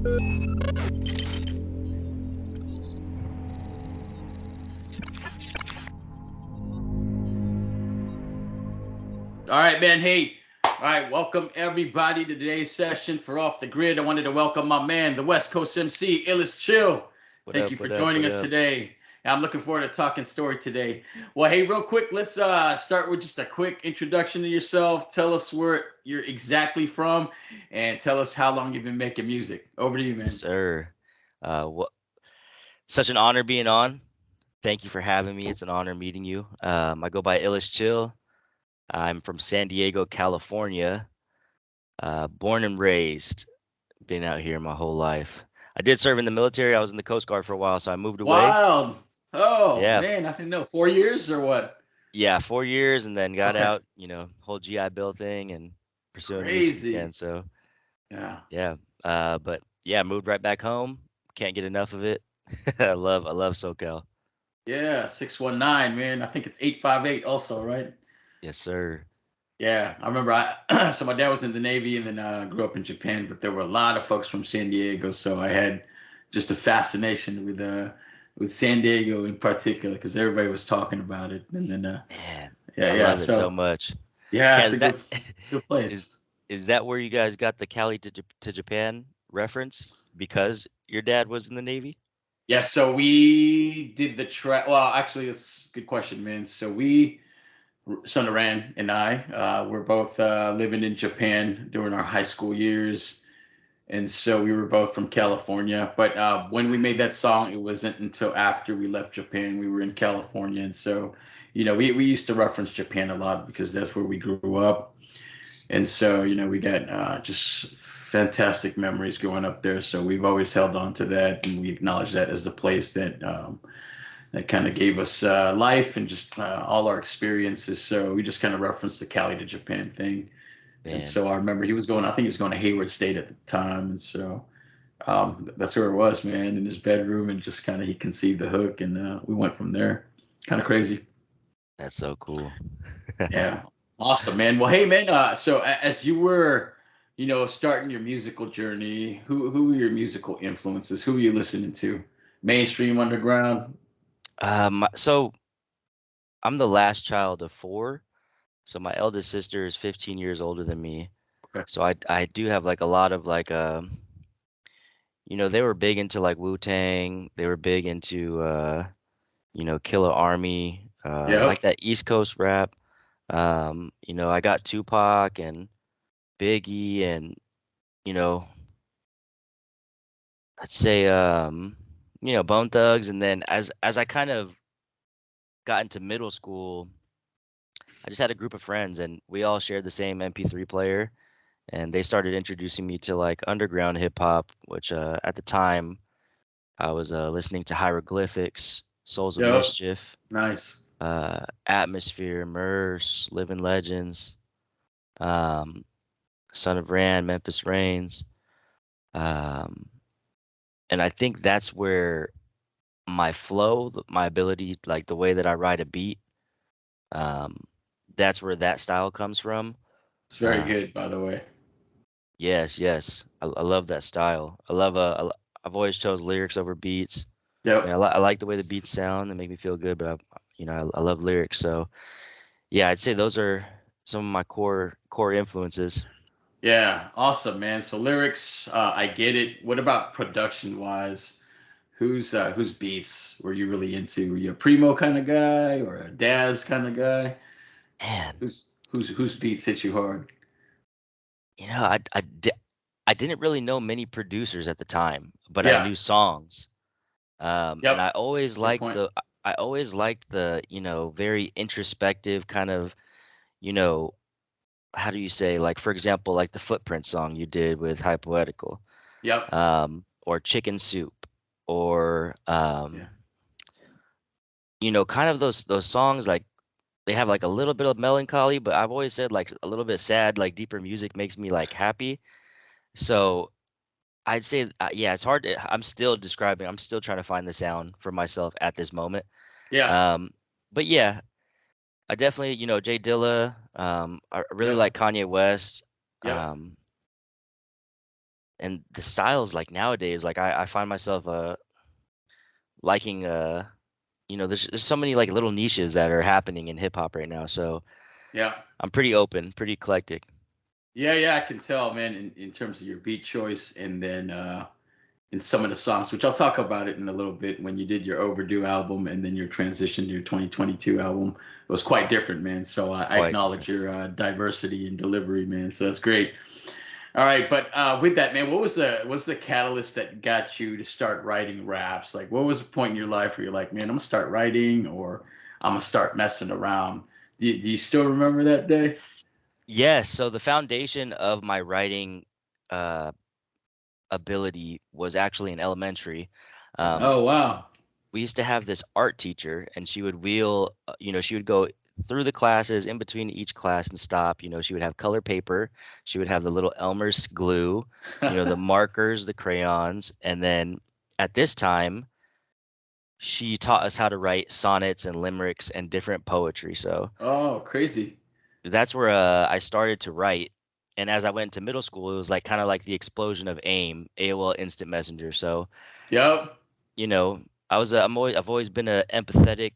All right, man. Hey, all right. Welcome everybody to today's session for Off the Grid. I wanted to welcome my man, the West Coast MC, Illest Chill. What Thank up? you for What up? What joining us up? today. I'm looking forward to talking story today. Well, hey, real quick, let's start with just a quick introduction to yourself. Tell us where you're exactly from, and tell us how long you've been making music. Over to you, Yes, man. sir. What? Such an honor being on. Thank you for having me. It's an honor meeting you. I go by Illest Chill. I'm from San Diego, California. Born and raised. Been out here my whole life. I did serve in the military. I was in the Coast Guard for a while, so I moved away. Wild. Oh Yeah, man, I didn't know. 4 years or what? yeah, 4 years, and then got Okay. out. Whole GI Bill thing and pursuing music again. Crazy. So Yeah. yeah. But yeah, moved right back home. Can't get enough of it. I love SoCal. Yeah, 619, man. I think it's 858 also, right? Yes, sir. Yeah, I remember I so my dad was in the Navy and then grew up in Japan, but there were a lot of folks from San Diego, so I had just a fascination with San Diego in particular because everybody was talking about it. And then Man, yeah, I yeah. love it so So much. yeah, it's Is a that good is place. is that where you guys got the Cali to Japan reference because your dad was in the Navy? Yeah, so we did the track. Well, actually, it's a good question, man. So Son Aran and I were both living in Japan during our high school years. And so we were both from California. But when we made that song, it wasn't until after we left Japan. We were in California. And so, we used to reference Japan a lot because that's where we grew up. And so, we got just fantastic memories growing up there. So we've always held on to that. And we acknowledge that as the place that kind of gave us life and just all our experiences. So we just kind of referenced the Cali to Japan thing. And Man, so I remember I think he was going to Hayward State at the time. And so that's where it was, man, in his bedroom. And just kind of he conceived the hook and we went from there. Kind of crazy. that's so cool. Yeah. Awesome, man. Well, hey, man. So as you were, starting your musical journey, who were your musical influences? Who were you listening to? Mainstream, underground? So I'm the last child of four. So my eldest sister is 15 years older than me. Okay. So I do have like a lot of like they were big into like Wu-Tang. They were big into Killer Army, Yep. like that East Coast rap. I got Tupac and Biggie and, you know, I'd say Bone Thugs, and then as I kind of got into middle school, I just had a group of friends and we all shared the same MP3 player, and they started introducing me to like underground hip hop, which at the time I was listening to Hieroglyphics, Souls of Yep. Mischief, Nice. Atmosphere, Merce, Living Legends, um, Son of Rand, Memphis Reigns. Um, and I think that's where my flow, my ability, like the way that I ride a beat, um, that's where that style comes from. It's very Uh, good, by the way. yes, yes, I love that style. I've always chose lyrics over beats. Yep. I like the way the beats sound and make me feel good, but I love lyrics. So yeah, I'd say those are some of my core influences. Yeah. Awesome, man. So lyrics, I get it. What about production wise? Whose beats were you really into? Were you a primo kind of guy or a Daz kind of guy? Man, Whose beats hit you hard? you know, I didn't really know many producers at the time, but I Yeah. knew songs. And Yep. Good point. I always liked the, very introspective kind of, you know, how do you say, like, for example, like the Footprint song you did with High Poetical, Yep. or Chicken Soup, or, Yeah. kind of those songs, like, they have like a little bit of melancholy, but I've always said like a little bit sad, like deeper music makes me like happy. So I'd say, yeah, it's hard. I'm still describing. I'm still trying to find the sound for myself at this moment. Yeah. Um, but yeah, I definitely, Jay Dilla. I really Yep. like Kanye West. Yep. Um, and the styles like nowadays, like I find myself liking there's so many like little niches that are happening in hip hop right now. So Yeah. I'm pretty open, pretty eclectic. Yeah, yeah, I can tell, man, in terms of your beat choice, and then in some of the songs, which I'll talk about it in a little bit, when you did your Overdue album and then your transition to your 2022 album. It was quite different, man. So I Quite acknowledge different. your diversity and delivery, man. So that's great. All right, but with that, man, what's the catalyst that got you to start writing raps? Like, what was the point in your life where you're like, man, I'm gonna start writing, or I'm gonna start messing around? Do you still remember that day? Yes. So the foundation of my writing uh, ability was actually in elementary. Um, Oh wow. we used to have this art teacher, and she would she would go through the classes in between each class and stop. She would have color paper, she would have the little Elmer's glue, the markers, the crayons, and then at this time, she taught us how to write sonnets and limericks and different poetry. So Oh, crazy. that's where I started to write. And as I went into middle school, it was like kind of like the explosion of AOL Instant Messenger. So, Yep. you know, I've always been a empathetic,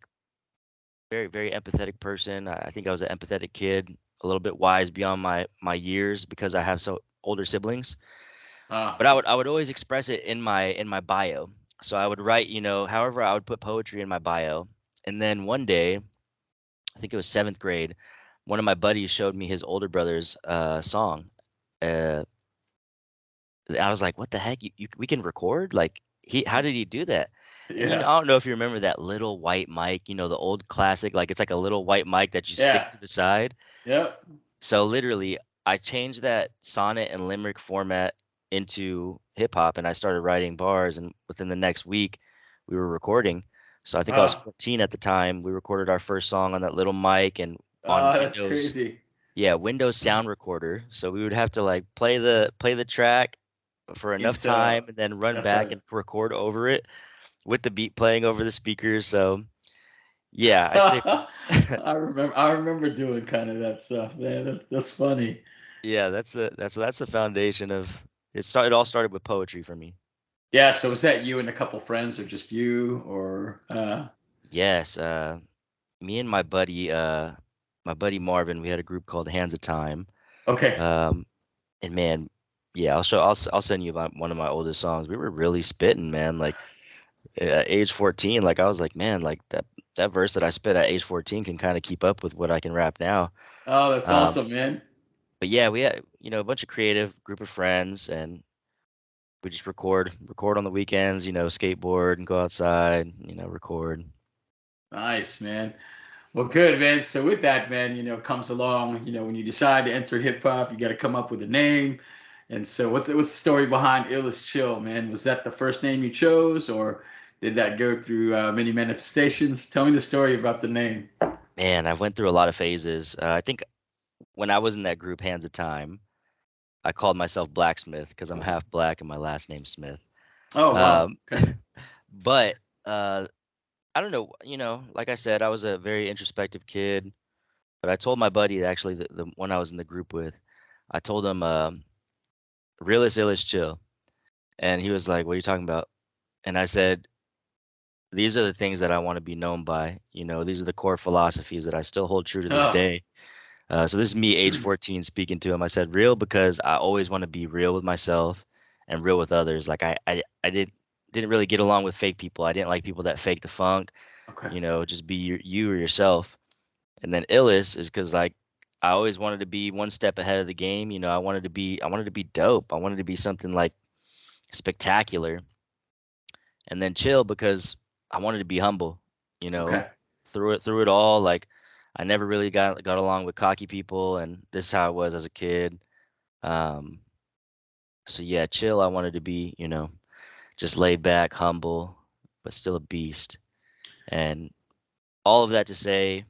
very, very empathetic person. I think I was an empathetic kid, a little bit wise beyond my years because I have so older siblings. Ah, But I would always express it in my bio. So I would write, however I would put poetry in my bio. And then one day, I think it was seventh grade, one of my buddies showed me his older brother's song. Uh, I was like, "What the heck? We can record? Like, how did he do that?" And yeah. I don't know if you remember that little white mic, the old classic, like it's like a little white mic that you stick Yeah. to the side. Yep. So literally, I changed that sonnet and limerick format into hip hop, and I started writing bars. And within the next week, we were recording. So I think I was Ah, 14 at the time. We recorded our first song on that little mic and on that's Windows. crazy. Yeah, Windows Sound Recorder. So we would have to like play the track for enough Into time and then run that's back right. and record over it with the beat playing over the speakers. So yeah, I'd say from I remember doing kind of that stuff, man. That's funny. yeah, that's the foundation of it. It all started with poetry for me. Yeah. So was that you and a couple friends, or just you, or Yes, me and my buddy Marvin, we had a group called Hands of Time. okay. Um, and man, yeah, I'll send you one of my oldest songs. We were really spitting, man. Like at age 14, like I was like, man, like that verse that I spit at age 14 can kind of keep up with what I can rap now. Oh, that's Um, awesome, man. but yeah, we had, a bunch of creative group of friends and we just record on the weekends, skateboard and go outside, record. Nice, man. Well, good, man. So with that, man, comes along, when you decide to enter hip hop, you got to come up with a name. And so what's the story behind Illest Chill, man? Was that the first name you chose, or did that go through many manifestations? Tell me the story about the name. Man, I went through a lot of phases. I think when I was in that group, Hands of Time, I called myself Blacksmith because I'm half black and my last name's Smith. Oh, wow. Um, Okay. but I don't know, like I said, I was a very introspective kid. But I told my buddy actually the one I was in the group with, I told him realist illest chill, and he was like, "What are you talking about?" And I said, "These are the things that I want to be known by. These are the core philosophies that I still hold true to this Oh, day." So this is me, age 14, speaking to him. I said, "Real because I always want to be real with myself and real with others. Like I didn't really get along with fake people. I didn't like people that fake the funk. okay. Just be you or yourself." And then illest is because like I always wanted to be one step ahead of the game. I wanted to be dope. I wanted to be something like spectacular. And then chill because I wanted to be humble. You know, Okay. through it all, like I never really got along with cocky people, and this is how I was as a kid. Um, so yeah, chill. I wanted to be, just laid back, humble, but still a beast. And all of that to say,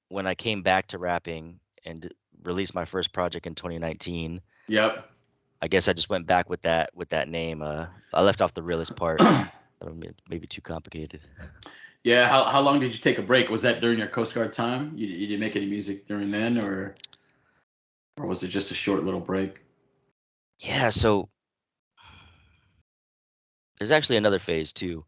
when I came back to rapping and released my first project in 2019, Yep. I guess I just went back with that name. I left off the realest part. Maybe too complicated. Yeah. How long did you take a break? Was that during your Coast Guard time? You didn't make any music during then, or was it just a short little break? Yeah, so there's actually another phase too.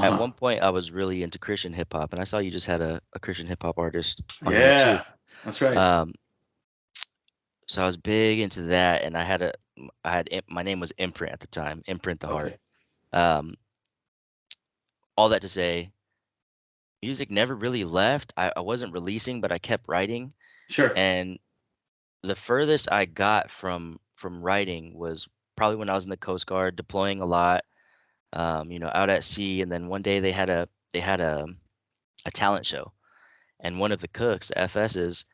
At Uh-huh. one point, I was really into Christian hip hop, and I saw you just had a Christian hip hop artist on here too. Yeah, that's right. Um, so I was big into that, and my name was Imprint at the time, Imprint the Heart. Okay. Um, all that to say, music never really left. I wasn't releasing, but I kept writing, Sure. and the furthest I got from writing was probably when I was in the Coast Guard, deploying a lot, out at sea. And then one day they had a talent show, and one of the cooks, the FSs,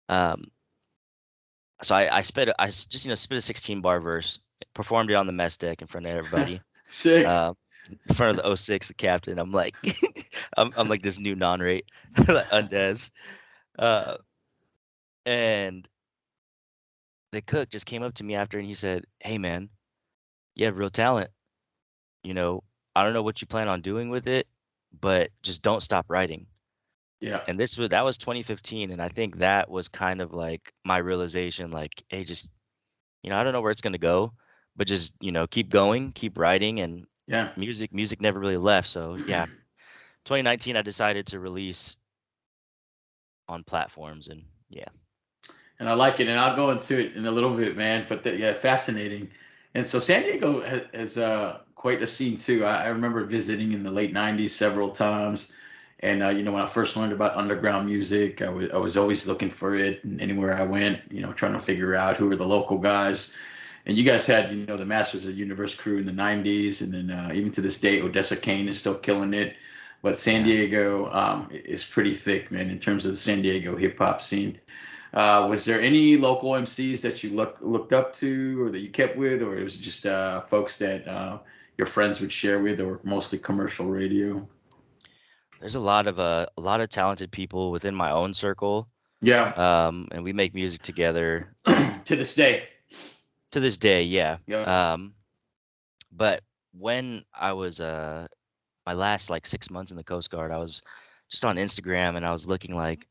um, so I just spit a 16 bar verse, performed it on the mess deck in front of everybody, Sick. uh, in front of the '06, the captain. I'm like, I'm like this new non-rate, like Undez, uh, and the cook just came up to me after and he said, "Hey man, you have real talent. You know, I don't know what you plan on doing with it, but just don't stop writing." Yeah. And that was 2015, and I think that was kind of like my realization, like, hey, just I don't know where it's gonna go, but just keep going, keep writing, and Yeah. music never really left. So yeah, 2019, I decided to release on platforms, and yeah, And I like it, and I'll go into it in a little bit, man. But yeah, fascinating. And so San Diego has quite a scene too. I remember visiting in the late '90s several times, and when I first learned about underground music, I was always looking for it, and anywhere I went, trying to figure out who were the local guys. And you guys had, the Masters of the Universe crew in the '90s, and then even to this day, Odessa Kane is still killing it. But San yeah. Diego is pretty thick, man, in terms of the San Diego hip hop scene. Was there any local MCs that you looked up to, or that you kept with, or it was just folks that your friends would share with, or mostly commercial radio? There's a lot of talented people within my own circle, Yeah, and we make music together to this day. to this day. Yeah. Yeah, But when I was my last like 6 months in the Coast Guard, I was just on Instagram and I was looking like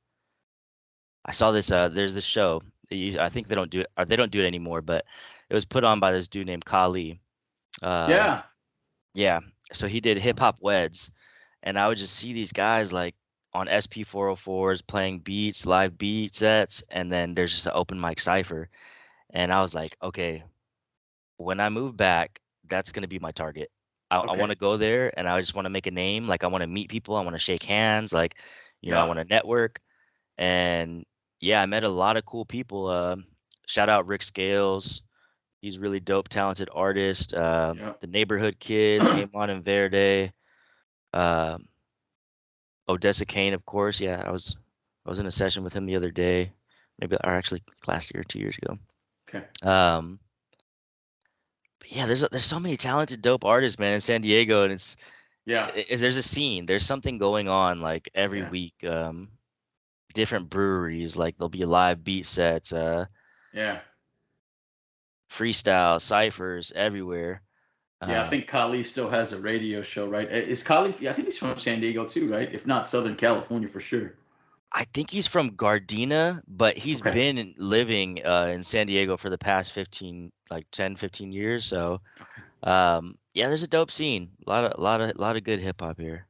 I saw this. There's this show. I think they don't do it, or they don't do it anymore. But it was put on by this dude named Kali. Uh, yeah, yeah. So he did hip hop weds, and I would just see these guys like on SP 404s playing beats, live beat sets, and then there's just an open mic cipher. And I was like, okay, when I move back, that's gonna be my target. I want okay, to go there, and I just want to make a name. Like I want to meet people. I want to shake hands. Like, I yeah, want to network. And yeah, I met a lot of cool people. Shout out Rick Scales. He's a really dope, talented artist. yeah. The Neighborhood Kids, Amon and Verde. Um, Odessa Kane, of course. Yeah, I was in a session with him the other day, maybe, or actually last year, 2 years ago. Okay, Um, but yeah, there's so many talented, dope artists, man, in San Diego, and yeah, there's a scene. There's something going on like every yeah, week. Different breweries, like there'll be live beat sets. yeah. Freestyle, ciphers everywhere. Yeah, I Um, think Kali still has a radio show, right? Is Kali? Yeah, I think he's from San Diego too, right? If not Southern California for sure. I think he's from Gardena, but he's Okay. been living in San Diego for the past 15, like 10, 15 years. So, yeah, there's a dope scene. A lot of good hip hop here.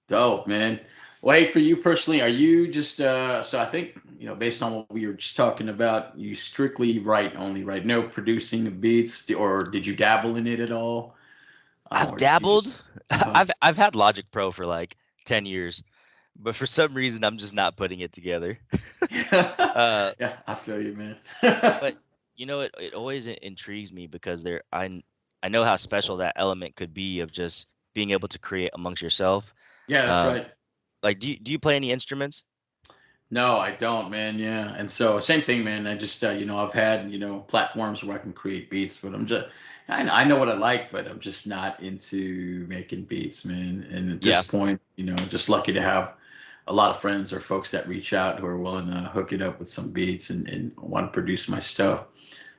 Dope, man. Well, hey, for you personally, are you just so I think, based on what we were just talking about, you strictly write only, right? No producing of beats, or did you dabble in it at all? I've Or did you dabbled. just uh-huh. I've had Logic Pro for like 10 years, but for some reason I'm just not putting it together. Uh, Yeah, I feel you, man. but it always intrigues me because I know how special that element could be of just being able to create amongst yourself. Yeah, that's Um, right. like, do you play any instruments? No, I don't, man. Yeah. And so same thing, man. I just, I've had, platforms where I can create beats, but I know what I like, but I'm just not into making beats, man. And at this Yeah, point, just lucky to have a lot of friends or folks that reach out who are willing to hook it up with some beats and want to produce my stuff.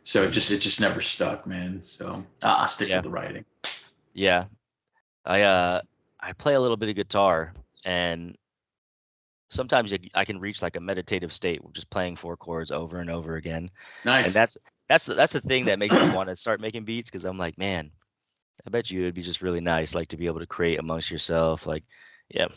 So it just never stuck, man. So I'll stick yeah, with the writing. yeah. I play a little bit of guitar, and sometimes I can reach like a meditative state with just playing four chords over and over again, and Nice. that's the thing that makes me want to start making beats because I'm like, man, I bet you it'd be just really nice, like to be able to create amongst yourself. Like, yeah,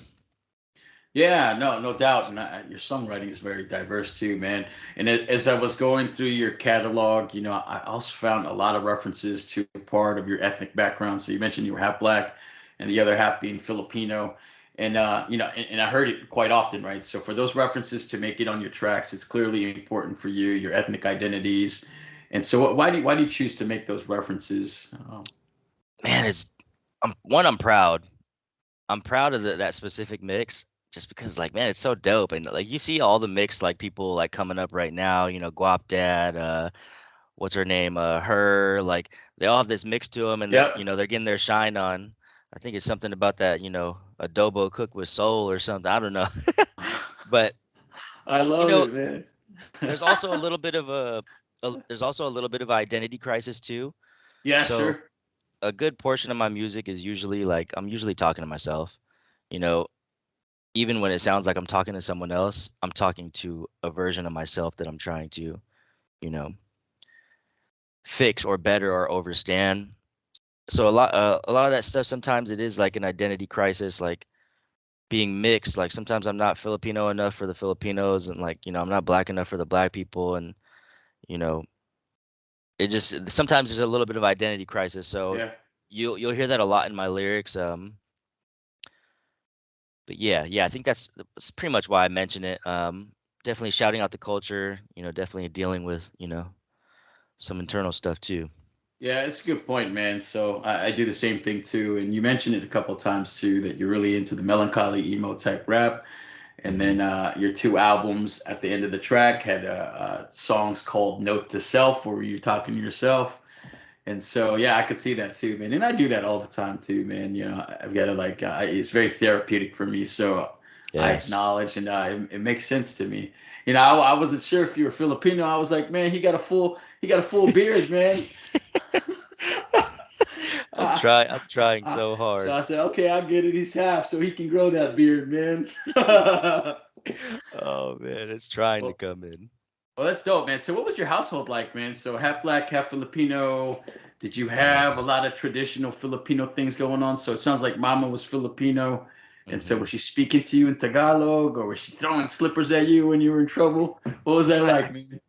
Yeah, no, no doubt. And your songwriting is very diverse too, man. And as I was going through your catalog, I also found a lot of references to part of your ethnic background. So you mentioned you were half black, and the other half being Filipino. And and I heard it quite often, right? So for those references to make it on your tracks, it's clearly important for you, your ethnic identities. And so, why do you choose to make those references? man, I'm proud. I'm proud of that specific mix just because like man, it's so dope and like you see all the mix like people like coming up right now, Guap Dad, what's her name, her, like they all have this mix to them and Yep. they're getting their shine on. I think it's something about that, adobo cooked with soul or something. I don't know. But I you love know, it, man. there's also a little bit of there's also a little bit of identity crisis too. Yeah, So sure. a good portion of my music is usually like I'm usually talking to myself. You know, even when it sounds like I'm talking to someone else, I'm talking to a version of myself that I'm trying to, you know, fix or better or overstand. So a lot of that stuff sometimes it is like an identity crisis, like being mixed. Like sometimes I'm not Filipino enough for the Filipinos, and like I'm not black enough for the black people, and you know, it just sometimes there's a little bit of identity crisis. So Yeah. you'll hear that a lot in my lyrics. But yeah, I think that's pretty much why I mention it. Definitely shouting out the culture, definitely dealing with, some internal stuff too. Yeah, it's a good point, man. So I do the same thing too. And you mentioned it a couple of times too that you're really into the melancholy emo type rap. And Hmm. then your two albums at the end of the track had songs called Note to Self, where you're talking to yourself. And so, yeah, I could see that too, man. And I do that all the time too, man. I've got to like, it's very therapeutic for me. So I Yes. acknowledge and it makes sense to me. I wasn't sure if you were Filipino. I was like, man, he got a full beard, man. I'm trying so So hard. I said, okay, I get it. He's half, so he can grow that beard, man. Oh man, it's trying to well, come in. well, that's dope, man. So, what was your household like, man? So, half black, half Filipino. Did you have a Yes. lot of traditional Filipino things going on? So, it sounds like Mama was Filipino. And so, Hmm. was she speaking to you in Tagalog, or was she throwing slippers at you when you were in trouble? What was that I like, man?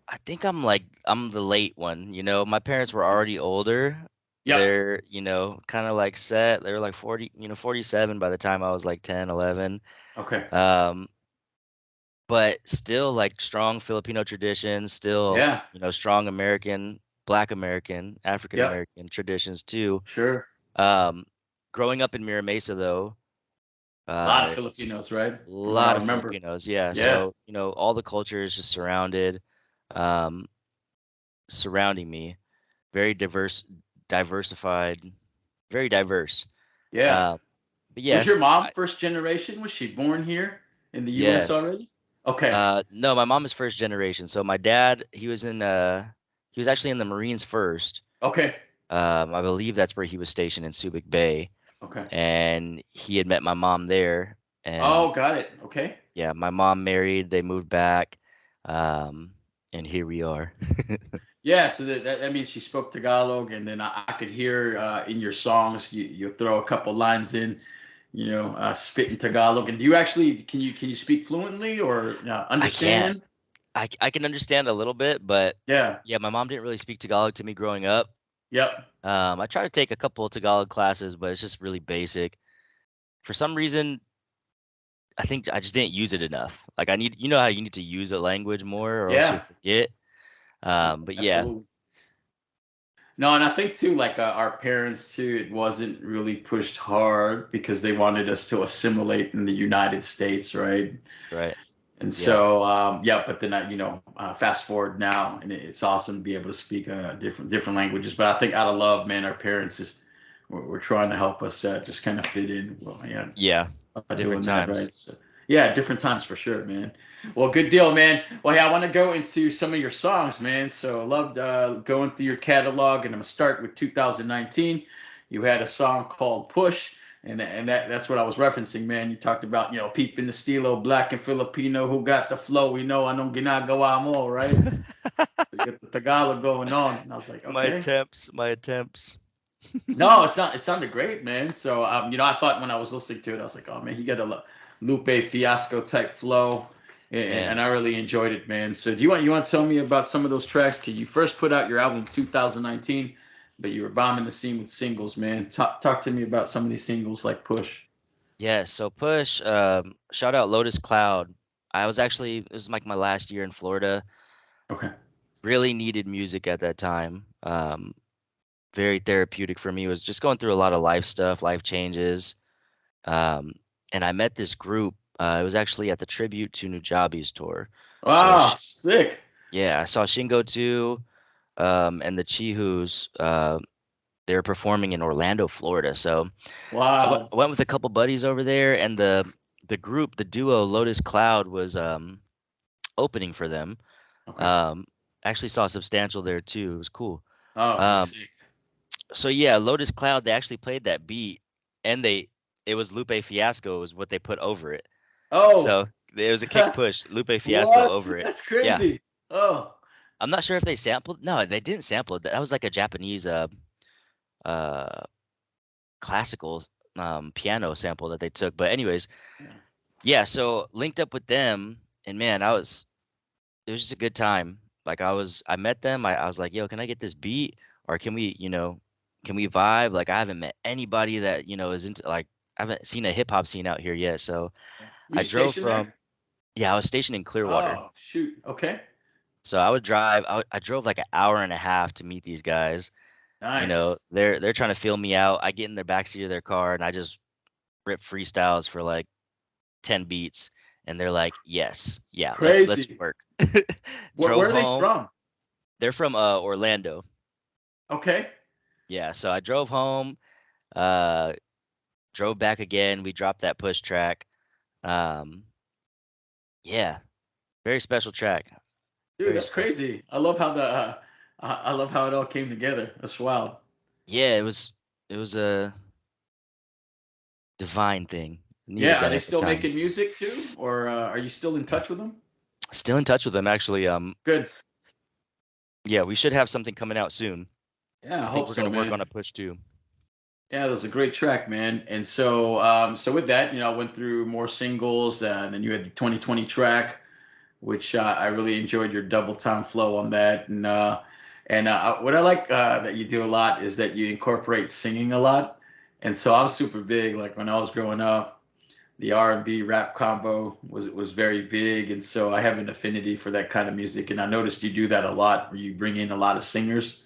I think I'm the late one. My parents were already older. Yep. They're, kind of like set. They were like 40, 47 by the time I was like 10, 11. Okay. Um, but still like strong Filipino traditions, still, Yeah. strong American, Black American, African Yep. American traditions too. Sure. Um, growing up in Mira Mesa though, A lot of it's Filipinos, right? a From what I lot of remember. Filipinos, yeah. Yeah. So, all the culture is just um, surrounding me. Very diversified, very diverse. Yeah. Uh, but Was your yes, mom first generation? Was she born here in the U.S. yes. already? Okay. No, my mom is first generation. So my dad, he was actually in the Marines first. Okay. I believe that's where he was stationed in Subic Bay, Okay. and he had met my mom there. And Oh, got it. Okay. yeah, my mom married. They moved back, um, and here we are. Yeah, so that means she spoke Tagalog, and then I could hear in your songs you throw a couple lines in, spit in Tagalog. And do you actually can you speak fluently or I can't. understand? I can understand a little bit, but Yeah. yeah, my mom didn't really speak Tagalog to me growing up. Yep. I tried to take a couple of Tagalog classes, but it's just really basic. For some reason, I think I just didn't use it enough. Like how you need to use a language more, or else you'll Yeah. forget. But yeah, Absolutely. No, and I think too, like our parents too, it wasn't really pushed hard because they wanted us to assimilate in the United States, right? right, And yeah, so, yeah, but then fast forward now, and it's awesome to be able to speak different languages. But I think out of love, man, our parents is we're trying to help us just kind of fit in. Well, yeah, yeah. by Different doing that, times. right? So, yeah, different times for sure, man. Well, good deal, man. Well, hey, I want to go into some of your songs, man. So I loved going through your catalog, and I'm gonna start with 2019. You had a song called "Push," and that's what I was referencing, man. You talked about peeping the stilo, black and Filipino, who got the flow. We know I know ginagawa mo, right? You get the Tagalog going on, and I was like, My okay. attempts, my attempts. No, it's not. It sounded great, man. So, I thought when I was listening to it, I was like, oh man, he got a Lupe Fiasco type flow, and Man, I really enjoyed it, man. So, do you want to tell me about some of those tracks? Cause you first put out your album in 2019, but you were bombing the scene with singles, man. Talk to me about some of these singles like Push. yeah. So Push, shout out Lotus Cloud. I was actually This was like my last year in Florida. Okay. Really needed music at that time. Very therapeutic for me. Was just going through a lot of life stuff, life changes. Um, and I met this group. It was actually at the tribute to Nujabi's tour. So Wow, sick. yeah, I saw Shingo too, and the Chihus. They were performing in Orlando, Florida. So Wow. I went with a couple buddies over there, and the group, the duo Lotus Cloud was opening for them. Okay. Um, Actually saw Substantial there too. It was cool. Oh, Um, sick. so yeah, Lotus Cloud, they actually played that beat, and it was Lupe Fiasco was what they put over it. Oh, So it was a kick push, Lupe Fiasco what? over it. That's Yeah, crazy. Oh, I'm not sure if they sampled. No, they didn't sample it. That was like a Japanese uh classical piano sample that they took. But anyways, yeah. yeah. So linked up with them, and man, it was just a good time. Like I met them. I was like, yo, can I get this beat, or can we, can we vibe? Like I haven't met anybody that is into like I haven't seen a hip hop scene out here yet. So Were I you drove stationed there? from yeah, I was stationed in Clearwater. Oh, shoot. Okay. So I would drive. I drove like an hour and a half to meet these guys. Nice. They're trying to feel me out. I get in their backseat of their car and I just rip freestyles for like 10 beats, and they're like, "Yes, yeah, let's Crazy. work." Where Drove are they home. from? They're from Orlando. Okay. Yeah, so I drove home, uh drove back again. We dropped that push track. Um yeah, very special track. Dude, Very that's special. crazy. I love how it all came together. That's wild. Yeah, it was a divine thing. Needed Yeah, are that they at the still time. making music too? Or are you still in touch with them? Still in touch with them actually. Good. Yeah, we should have something coming out soon. Yeah, I I think hope we're so, gonna work man. on a push too. Yeah, that was a great track, man. And so, so with that, I went through more singles, and then you had the 2020 track, which I really enjoyed your double time flow on that. And what I like that you do a lot is that you incorporate singing a lot. And so I'm super big. Like when I was growing up, the R&B rap combo was very big, and so I have an affinity for that kind of music. And I noticed you do that a lot, where you bring in a lot of singers,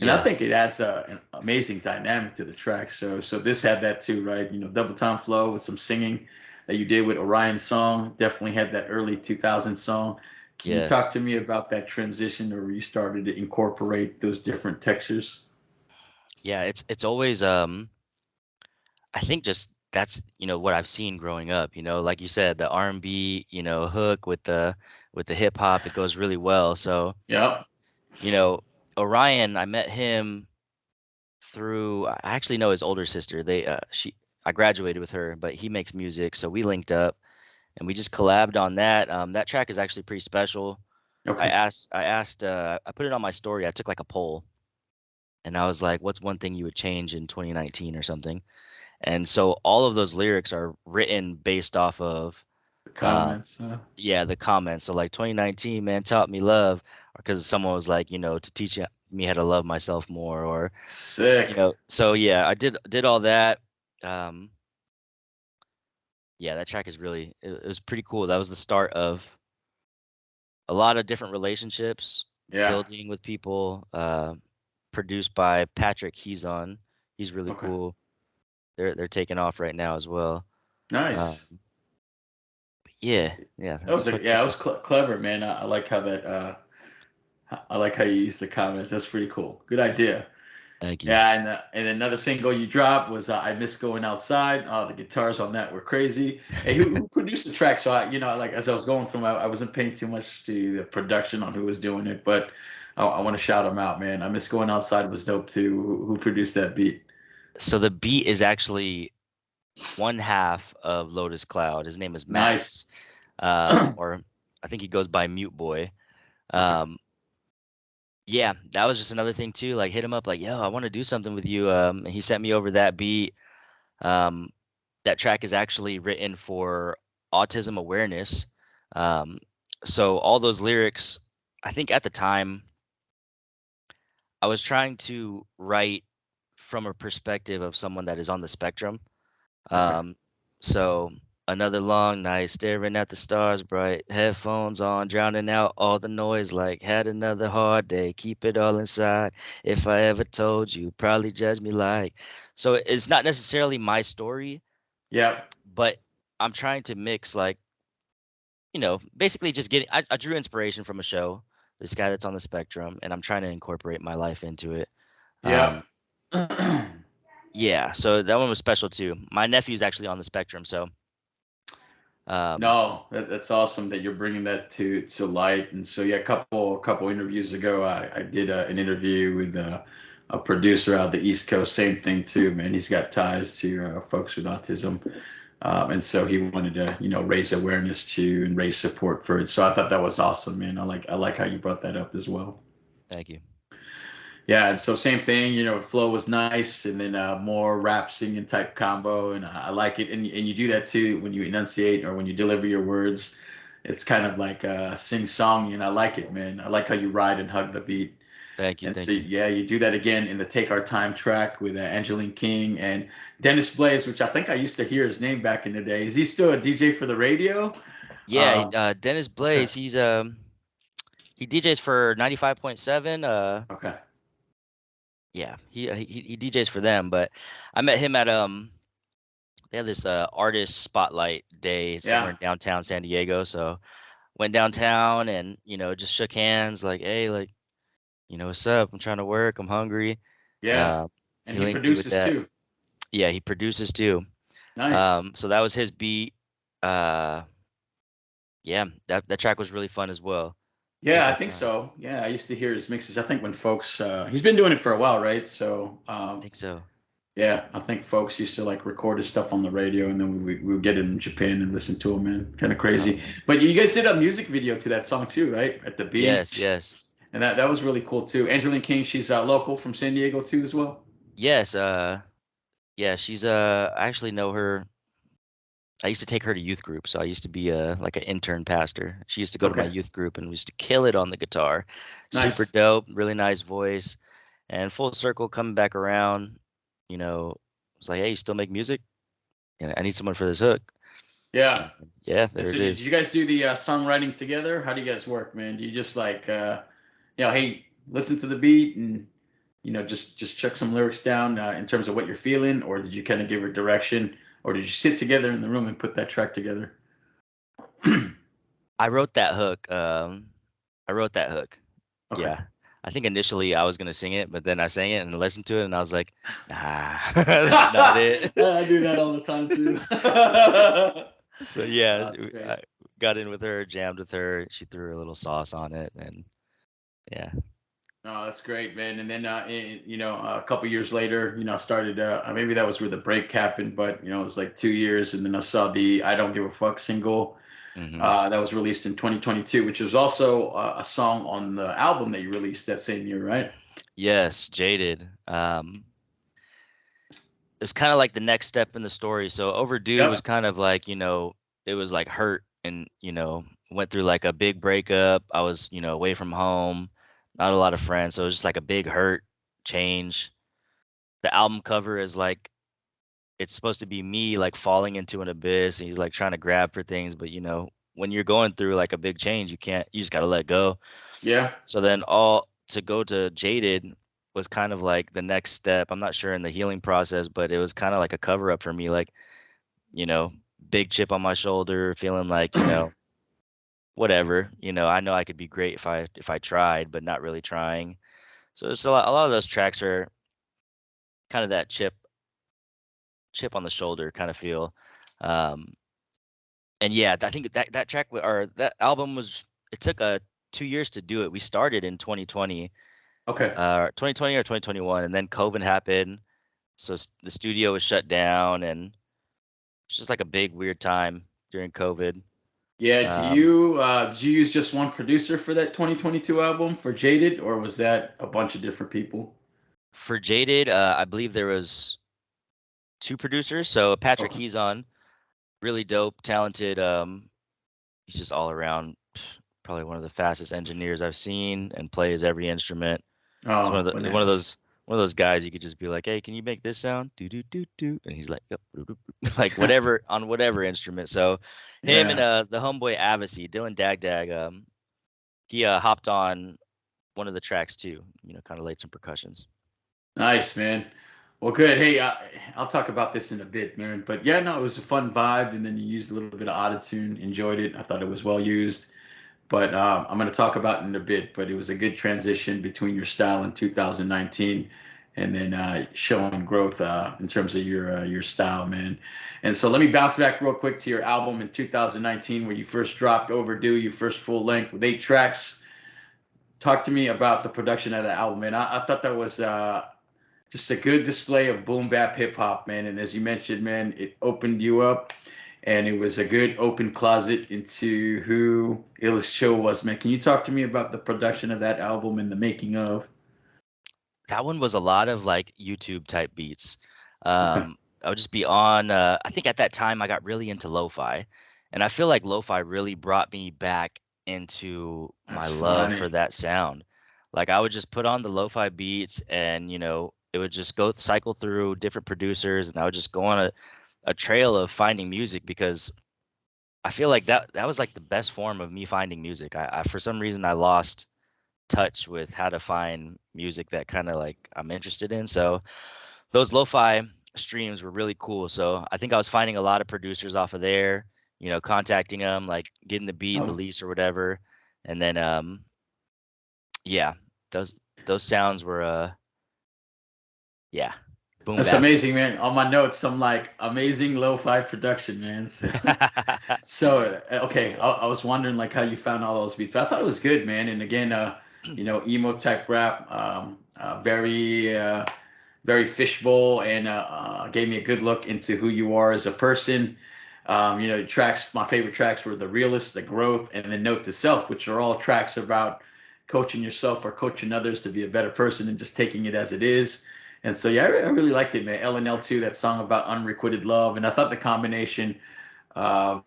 and I Yeah. think it adds an amazing dynamic to the track. So this had that too, right? Double time flow with some singing that you did with Orion's song. Definitely had that early 2000 song. Can you talk Yes. to me about that transition, or you started to incorporate those different textures? Yeah, it's always I think just that's what I've seen growing up, like you said, the R&B, hook with the hip hop, it goes really well. So, Yep. you know, Orion, I met him through I actually know his older sister. I graduated with her, but he makes music, so we linked up and we just collabed on that. That track is actually pretty special. Okay. I put it on my story. I took like a poll and I was like, what's one thing you would change in 2019 or something? And so all of those lyrics are written based off of The uh comments. yeah, the comments. So like 2019 man taught me love, because someone was like, to teach me how to love myself more, or Sick. so yeah, I did all that. Um yeah, that track is really it was pretty cool. That was the start of a lot of different relationships, Yeah. building with people, produced by Patrick He's He's really Okay. cool. They're taking off right now as well. Nice. Um, yeah, yeah, That was that's my yeah, it take on. was clever, man. I like how that. I like how you use the comments. That's pretty cool. Good idea. Thank you. Yeah, and another single you dropped was "I Miss Going Outside." Oh, the guitars on that were crazy. Hey, who produced the track? So like as I was going through, I wasn't paying too much to the production on who was doing it, but I want to shout them out, man. "I Miss Going Outside" was dope too. Who produced that beat? So the beat is actually one half of Lotus Cloud. His name is Nice. Max, or I think he goes by Mute Boy. Okay. Um, Yeah, that was just another thing too. Like hit him up, like, yo, I want to do something with you. And he sent me over that beat. Um, that track is actually written for autism awareness. Um, so all those lyrics, I think at the time, I was trying to write from a perspective of someone that is on the spectrum. Okay. Um, so another long night staring at the stars bright, headphones on, drowning out all the noise like had another hard day, keep it all inside. If I ever told you, probably judge me like. So it's not necessarily my story, Yep. but I'm trying to mix like, basically just getting I drew inspiration from a show, this guy that's on the spectrum, and I'm trying to incorporate my life into it. Yep. Um, yeah, so that one was special too. My nephew's actually on the spectrum, so um, No, that's awesome that you're bringing that to light. And so, yeah, a couple interviews ago, I did an interview with a producer out the East Coast. Same thing too, man. He's got ties to folks with autism, and so he wanted to, raise awareness to and raise support for it. So I thought that was awesome, man. I like how you brought that up as well. thank you. Yeah, and so same thing, flow was nice, and then more rap singing type combo, and I like it. And you do that too when you enunciate or when you deliver your words. It's kind of like sing song, and I like it, man. I like how you ride and hug the beat. Thank you, And so thank you. yeah, you do that again in the Take Our Time track with Angeline King and Dennis Blaze, which I think I used to hear his name back in the day. Is he still a DJ for the radio? Yeah, Um, Dennis okay, Blaze, he DJs for 95.7. okay, Yeah, he DJs for them, but I met him at they had this artist spotlight day somewhere yeah, in downtown San Diego. So went downtown and just shook hands, like, hey, like, what's up? I'm trying to work. I'm hungry. yeah. Uh, And he he linked me with produces that. too. Yeah, he produces too. Nice. So that was his beat. Uh, yeah, that track was really fun as well. Yeah, Take I our think time. so. Yeah, I used to hear his mixes. I think when folks, he's been doing it for a while, right? So, I think so. yeah, I think folks used to like record his stuff on the radio, and then we would get it in Japan and listen to him, man. Kind of Oh crazy. man. But you guys did a music video to that song too, right? At the Yes, beach, yes, and that was really cool too. Angeline King, she's local from San Diego too, as well. yes. Yeah, she's I actually know her. I used to take her to youth group, so I used to be like an intern pastor. She used to go to my Okay, youth group and we used to kill it on the guitar. Super nice. dope, really nice voice, and full circle coming back around. It's like, hey, you still make music? And I need someone for this hook. Yeah. And yeah, And there so, it did is. you guys do the songwriting together? How do you guys work, man? Do you just like, hey, listen to the beat and just check some lyrics down in terms of what you're feeling, or did you kind of give her direction, or did you sit together in the room and put that track together? I wrote that hook. I wrote that hook. Okay. Yeah. I think initially I was gonna sing it, but then I sang it and listened to it and I was like, nah, that's not it. I do that all the time too. So yeah, That's great. I got in with her, jammed with her. She threw a little sauce on it, and yeah. No, that's great, man. And then, a couple years later, started. Maybe that was where the break happened, but it was like 2 years, and then I saw the "I Don't Give a Fuck" single Hmm. that was released in 2022, which was also a song on the album that you released that same year, right? Yes, Jaded. It's kind of like the next step in the story. So Overdue was Yep. kind of like, it was like hurt and, went through like a big breakup. I was, away from home, not a lot of friends. So it was just like a big hurt change. The album cover is like it's supposed to be me like falling into an abyss and he's like trying to grab for things, but when you're going through like a big change, you just got to let go. Yeah. So then all to go to Jaded was kind of like the next step. I'm not sure in the healing process, but it was kind of like a cover up for me, like, you know, big chip on my shoulder, feeling like, whatever, I know I could be great if I tried, but not really trying. So it's a lot of those tracks are kind of that chip on the shoulder kind of feel. Um, and yeah, I think that track or that album was it took 2 years to do it. We started in 2020, Okay. 2020 or 2021, and then COVID happened. So the studio was shut down, and it's just like a big weird time during COVID. Yeah, Um, did you use just one producer for that 2022 album for Jaded, or was that a bunch of different people? for Jaded, I believe there was two producers. So Patrick, Okay. he's on, really dope, talented. He's just all around probably one of the fastest engineers I've seen and plays every instrument. He's Oh, bananas. one of those guys you could just be like, "Hey, can you make this sound?" Do do do do, and he's like, "Yep," doo, doo, doo," like whatever on whatever instrument. So him and Yeah. the homeboy Avicii, Dylan Dagdag, he hopped on one of the tracks too. You know, kind of laid some percussions. Nice, man. Well, good. Hey, I'll talk about this in a bit, man. But yeah, no, it was a fun vibe, and then you used a little bit of autotune. Enjoyed it. I thought it was well used. But I'm going to talk about it in a bit. But it was a good transition between your style in 2019 and then showing growth in terms of your style, man. And so let me bounce back real quick to your album in 2019 where you first dropped Overdue, your first full length with 8 tracks. Talk to me about the production of the album, man. I thought that was just a good display of boom bap hip hop, man. And as you mentioned, man, it opened you up, and it was a good open closet into who Illest Chill was, man. Can you talk to me about the production of that album and the making of? That one was a lot of like YouTube type beats. Okay, I would just be on. I think at that time I got really into lo-fi, and I feel like lo-fi really brought me back into my that's love funny. for that sound. Like I would just put on the lo-fi beats, and it would just go cycle through different producers, and I would just go on a trail of finding music because I feel like that was like the best form of me finding music. I for some reason I lost touch with how to find music that kind of like I'm interested in. So those lo-fi streams were really cool. So I think I was finding a lot of producers off of there, contacting them, like getting the beat, the Oh, lease or whatever. And then yeah, those sounds were yeah, boom that's bap. amazing, man. On my notes, I'm like amazing lo-fi production, man. So, okay, I was wondering like how you found all those beats, but I thought it was good, man. And again, emo type rap, very fishbowl, and gave me a good look into who you are as a person. Tracks. My favorite tracks were the realist, the growth, and the note to self, which are all tracks about coaching yourself or coaching others to be a better person and just taking it as it is. And so, yeah, I really liked it, man. LNL too, that song about unrequited love, and I thought the combination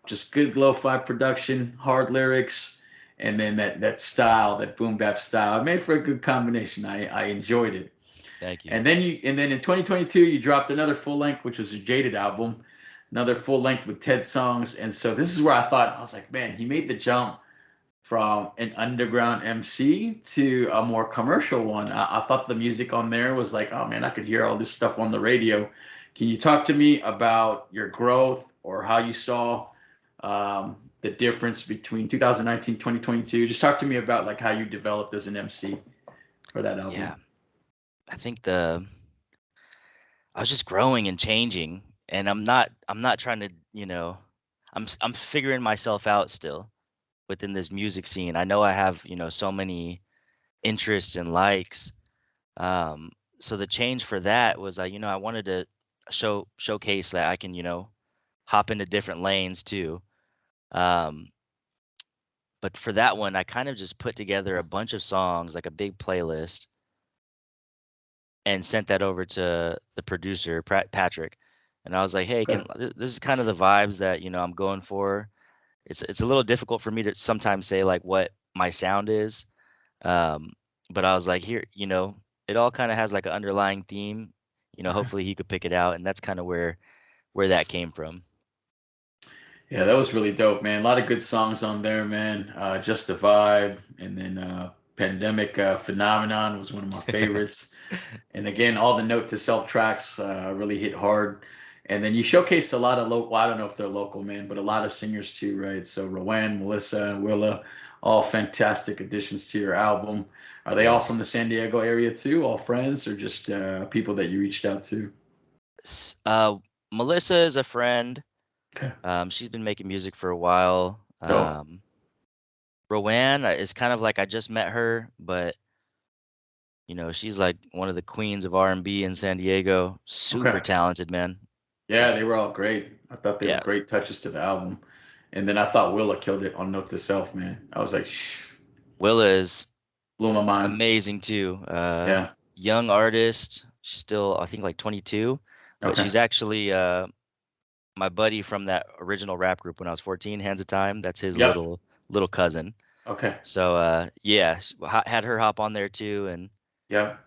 just good lo-fi production, hard lyrics, and then that style, that boom bap style, it made for a good combination. I enjoyed it. Thank you. And then in 2022 you dropped another full length, which was a Jaded album, another full length with 10 songs. And so this is where I was like, man, he made the jump from an underground MC to a more commercial one. I thought the music on there was like, oh man, I could hear all this stuff on the radio. Can you talk to me about your growth or how you saw the difference between 2019 2022? Just talk to me about like how you developed as an MC for that album. Yeah, I think the I was just growing and changing, and I'm not trying to, I'm figuring myself out still within this music scene. I know I have, so many interests and likes. Um, so the change for that was I wanted to showcase that I can, hop into different lanes too. Um, but for that one, I kind of just put together a bunch of songs, like a big playlist, and sent that over to the producer, Patrick. And I was like, "Hey, Okay. this is kind of the vibes that I'm going for. It's a little difficult for me to sometimes say like what my sound is, um, but I was like, here, it all kind of has like an underlying theme. Okay. Hopefully he could pick it out, and that's kind of where that came from. Yeah, that was really dope, man. A lot of good songs on there, man. Just a Vibe, and then Pandemic Phenomenon was one of my favorites. And again, all the note to self tracks really hit hard. And then you showcased a lot of local, well, I don't know if they're local, man, but a lot of singers too, right? So Rowan, Melissa, and Willa, all fantastic additions to your album. Are they all Yes. from the San Diego area too? All friends or just people that you reached out to? S- Uh, Melissa is a friend. Okay. She's been making music for a while. Dope. Rowan is kind of like I just met her, but she's like one of the queens of R&B in San Diego. Super Okay. talented, man. Yeah, they were all great. I thought they were Yeah, great touches to the album. And then I thought Willa killed it on Note to Self, man. I was like, shh, Willa is blew my mind. amazing too. Yeah. Young artist, still I think like 22, but Okay. she's actually my buddy from that original rap group when I was 14, Hands of Time. That's his Yep. little cousin. Okay. So yeah, had her hop on there too, and Yep.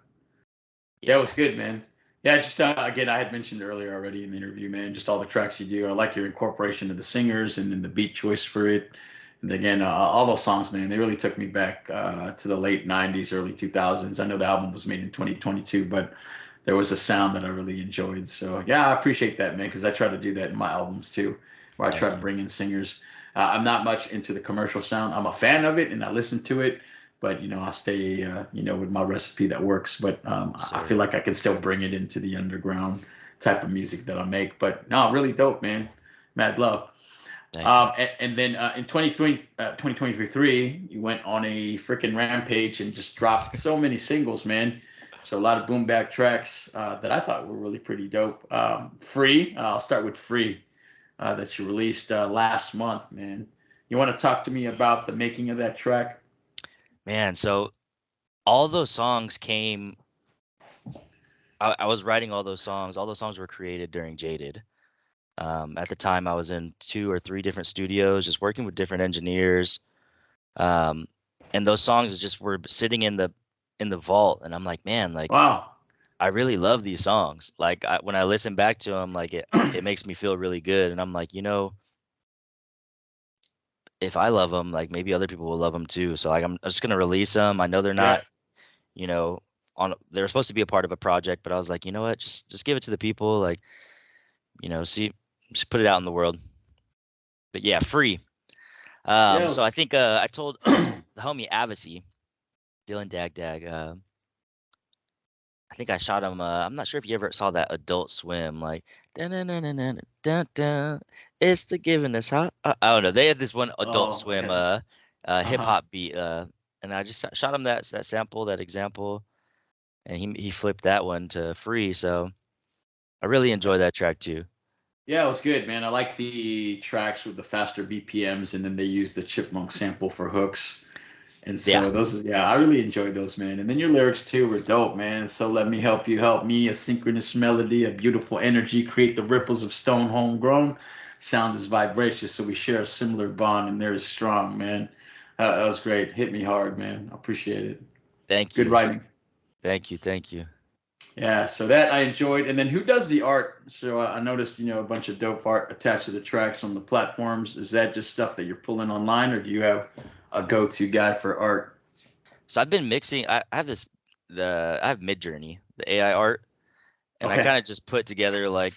Yeah, it yeah, was good, man. Yeah, just again, I had mentioned earlier already in the interview, man. Just all the tracks you do. I like your incorporation of the singers and then the beat choice for it. And again, all those songs, man, they really took me back to the late '90s, early 2000s. I know the album was made in 2022, but there was a sound that I really enjoyed. So yeah, I appreciate that, man, because I try to do that in my albums too, where I try thank to you. bring in singers. I'm not much into the commercial sound. I'm a fan of it and I listen to it, but I stay with my recipe that works. But Yes, I feel sir. like I can still bring it into the underground type of music that I make. But no, really dope, man. Mad love. Thank you. And then in 2023, you went on a freaking rampage and just dropped so many singles, man. So a lot of boom back tracks that I thought were really pretty dope. Free, I'll start with Free that you released last month, man. You want to talk to me about the making of that track? Man, so all those songs came. I was writing all those songs. All those songs were created during Jaded. At the time, I was in two or three different studios, just working with different engineers. Um, and those songs just were sitting in the vault, and I'm like, man, like Wow. I really love these songs. Like when I listen back to them, like it makes me feel really good. And I'm like, if I love them, like maybe other people will love them too. So like I'm just gonna release them. I know they're Yeah. not, you know, they're supposed to be a part of a project, but I was like, you know what, just give it to the people. Like, see, just put it out in the world. But yeah, free. Yeah. It So was, I think I told the homie Avicii, Dylan Dag Dag. I think I shot him. I'm not sure if you ever saw that Adult Swim, like dun dun dun dun dun dun dun. It's the giving us hot. I don't know. They had this one Adult oh, Swim yeah. Uh hip huh. hop beat, and I just shot him that sample, that example, and he flipped that one to free. So I really enjoy that track too. Yeah, it was good, man. I like the tracks with the faster BPMs, and then they use the chipmunk sample for hooks. And Yeah, so yeah, I really enjoyed those, man. And then your lyrics too were dope, man. So let me help you help me. A synchronous melody, a beautiful energy, create the ripples of stone homegrown. Sounds is vibracious, so we share a similar bond, and they're strong, man. That was great. Hit me hard, man. I appreciate it. thank Good you, writing. thank you. Yeah, so that I enjoyed. And then who does the art? So I noticed, a bunch of dope art attached to the tracks on the platforms. Is that just stuff that you're pulling online, or do you have a go-to guy for art? So I've been mixing. I have I have Midjourney, the AI art, and I Okay. kind of just put together like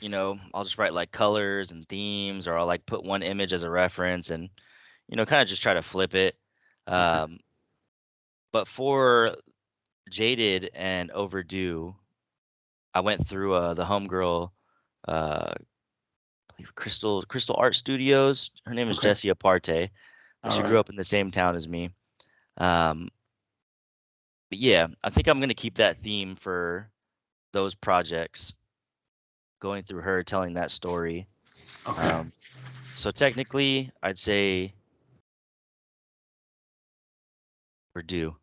I'll just write like colors and themes, or I'll like put one image as a reference and, kind of just try to flip it. Okay. Um, but for Jaded and Overdue, I went through the homegirl, I believe Crystal Art Studios. Her name is Okay. Jessie Aparte, but All she right. grew up in the same town as me. Um, but yeah, I think I'm gonna keep that theme for those projects, going through her, telling that story. Okay. Um, so technically, I'd say we're due.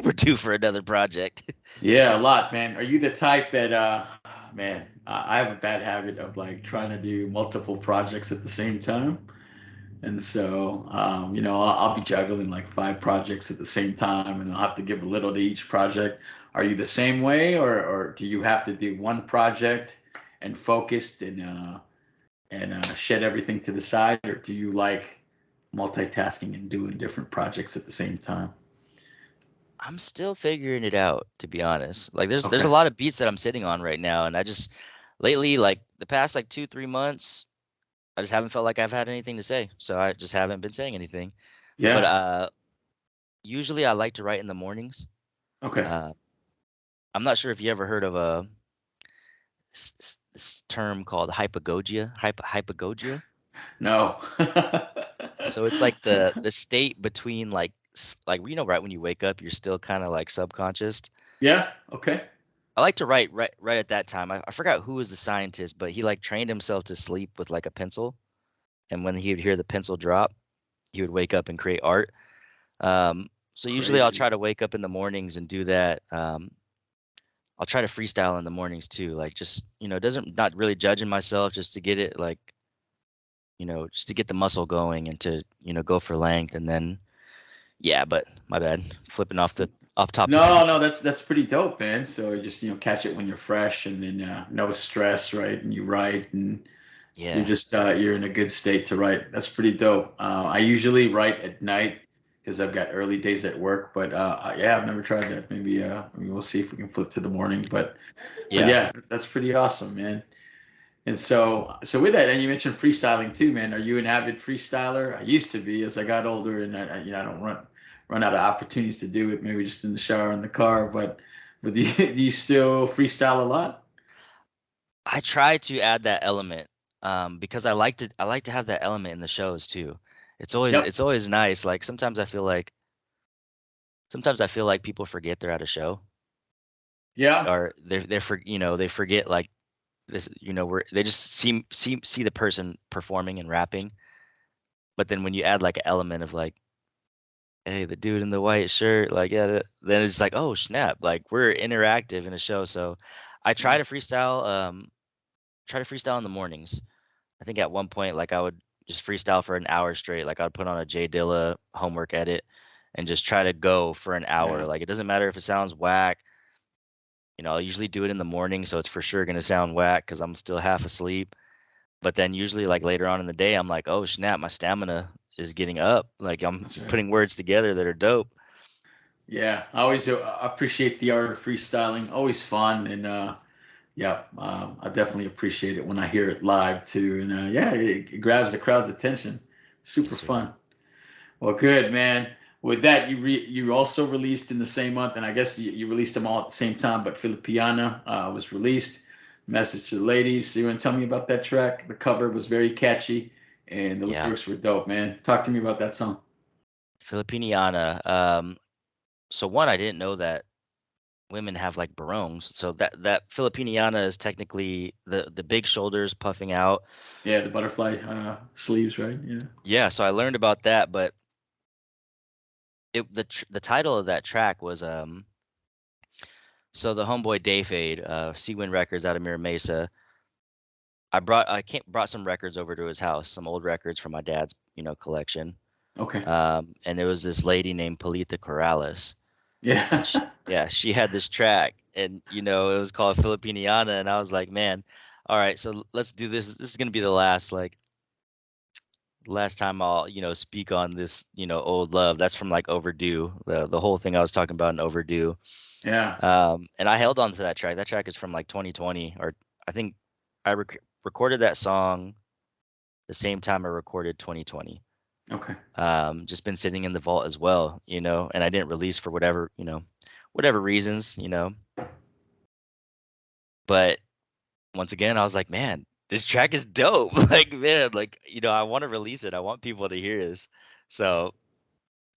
We're due for another project. Yeah, a lot, man. Are you the type that, man, I have a bad habit of like trying to do multiple projects at the same time. And so, I'll be juggling like five projects at the same time, and I'll have to give a little to each project. Are you the same way, or do you have to do one project and focused and shed everything to the side, or do you like multitasking and doing different projects at the same time? I'm still figuring it out, to be honest. Like there's a Okay. lot of beats that I'm sitting on right now, and I just lately, like the past like 2, 3 months, I just haven't felt like I've had anything to say, so I just haven't been saying anything. But Yeah. usually I like to write in the mornings. Okay. Uh, I'm not sure if you ever heard of a this term called hypagogia. Hypagogia. No. So it's like the state between like like right when you wake up, you're still kind of like subconscious. Yeah. Okay. I like to write right at that time. I forgot who was the scientist, but he like trained himself to sleep with like a pencil. and when he would hear the pencil drop, he would wake up and create art. So usually I'll Crazy. try to wake up in the mornings and do that. I'll try to freestyle in the mornings too, like just doesn't not really judging myself, just to get it like just to get the muscle going and to go for length, and then yeah. But my bad, flipping off topic. No, no, that's pretty dope, man. So you just catch it when you're fresh, and then no stress, right? And you write, and you're Yeah, just you're in a good state to write. That's pretty dope. I usually write at night because I've got early days at work. But yeah, I've never tried that. Maybe we'll see if we can flip to the morning. But yeah. yeah, that's pretty awesome, man. And so with that, and you mentioned freestyling too, man. Are you an avid freestyler? I used to be. As I got older, and I don't run out of opportunities to do it. Maybe just in the shower, in the car. But do you still freestyle a lot? I try to add that element, because I like to have that element in the shows too. Yep. It's always nice. Like sometimes I feel like people forget they're at a show, Yeah. or they forget like this, where they just see the person performing and rapping. But then when you add like an element of like, hey, the dude in the white shirt, like, yeah, then it's like, oh snap, like we're interactive in a show. So I Yeah. try to freestyle in the mornings. I think at one point, like I would just freestyle for an hour straight. Like I'd put on a Jay Dilla homework edit and just try to go for an hour. Yeah. Like it doesn't matter if it sounds whack. I usually do it in the morning, so it's for sure gonna sound whack because I'm still half asleep. But then usually, like later on in the day, I'm like, oh snap, my stamina is getting up. Like I'm That's right. putting words together that are dope. Yeah. I always appreciate the art of freestyling. Always fun, and yeah, I definitely appreciate it when I hear it live too. And yeah, it grabs the crowd's attention. Super Yes, sir. fun. Well, good, man. With that, you also released in the same month, and I guess you released them all at the same time. But Filipiana was released. Message to the ladies. So you want to tell me about that track? The cover was very catchy, and the Yeah, lyrics were dope, man. Talk to me about that song. Filipiniana. So one, I didn't know that women have like barongs. So that Filipiniana is technically the big shoulders puffing out. Yeah, the butterfly sleeves, right? Yeah. Yeah, so I learned about that, but the title of that track was so the homeboy Dayfade, Seawind Records out of Mira Mesa. I brought some records over to his house, some old records from my dad's collection. Okay. And there was this lady named Polita Corrales, and Yeah. she had this track, and it was called Filipiniana, and I was like, man, all right, so let's do this. This is gonna be the last time I'll speak on this old love. That's from like Overdue, the whole thing I was talking about in Overdue. Yeah. And I held on to that track. That track is from like 2020, or I think I recorded that song the same time I recorded 2020. Okay. Just been sitting in the vault as well, and I didn't release for whatever reasons, but once again, I was like, man, this track is dope. Like, man, like, I want to release it. I want people to hear this. So,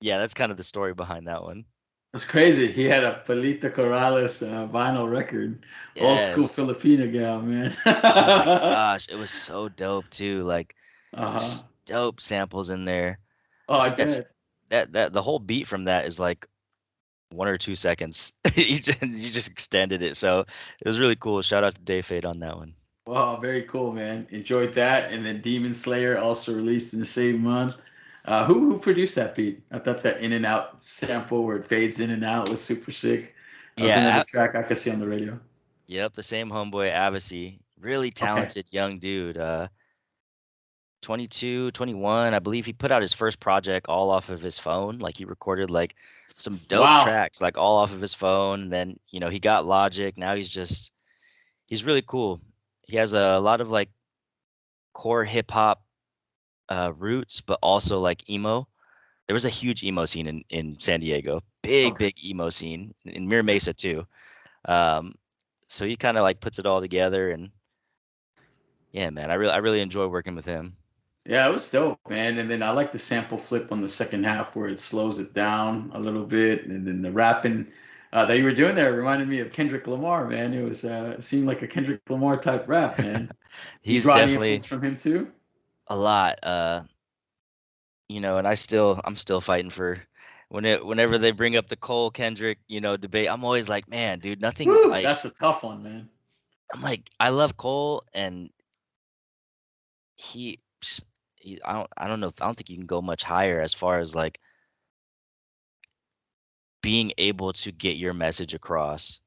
yeah, that's kind of the story behind that one. That's crazy. He had a Palita Corrales vinyl record. Old school Yes. Filipino gal, man. Oh my gosh, it was so dope too. Like, Uh-huh. there's dope samples in there. Oh, I I think bet. that the whole beat from that is like 1 or 2 seconds. You just extended it, so it was really cool. Shout out to Day Fade on that one. Wow, very cool, man. Enjoyed that. And then Demon Slayer also released in the same month. Who produced that beat? I thought that in and out sample where it fades in and out was super sick. That was another Yeah, track I could see on the radio. yep, the same homeboy Abassi. Really Okay. talented young dude. 22, 21. I believe he put out his first project all off of his phone. Like he recorded like some dope Wow. tracks like all off of his phone. And then, he got Logic. Now he's really cool. He has a lot of like core hip hop roots, but also like emo. There was a huge emo scene in San Diego. Big, Okay. big emo scene in Mira Okay. Mesa too. Um, so he kind of like puts it all together, and yeah, man, I really enjoy working with him. Yeah, it was dope, man. And then I like the sample flip on the second half where it slows it down a little bit, and then the rapping that you were doing there reminded me of Kendrick Lamar, man. It seemed like a Kendrick Lamar type rap, man. You He's draw any definitely influence from him too? a lot. And I'm still fighting for whenever they bring up the Cole Kendrick, debate. I'm always like, man, dude, nothing Woo, like that's a tough one, man. I'm like, I love Cole and he, I don't think you can go much higher as far as like being able to get your message across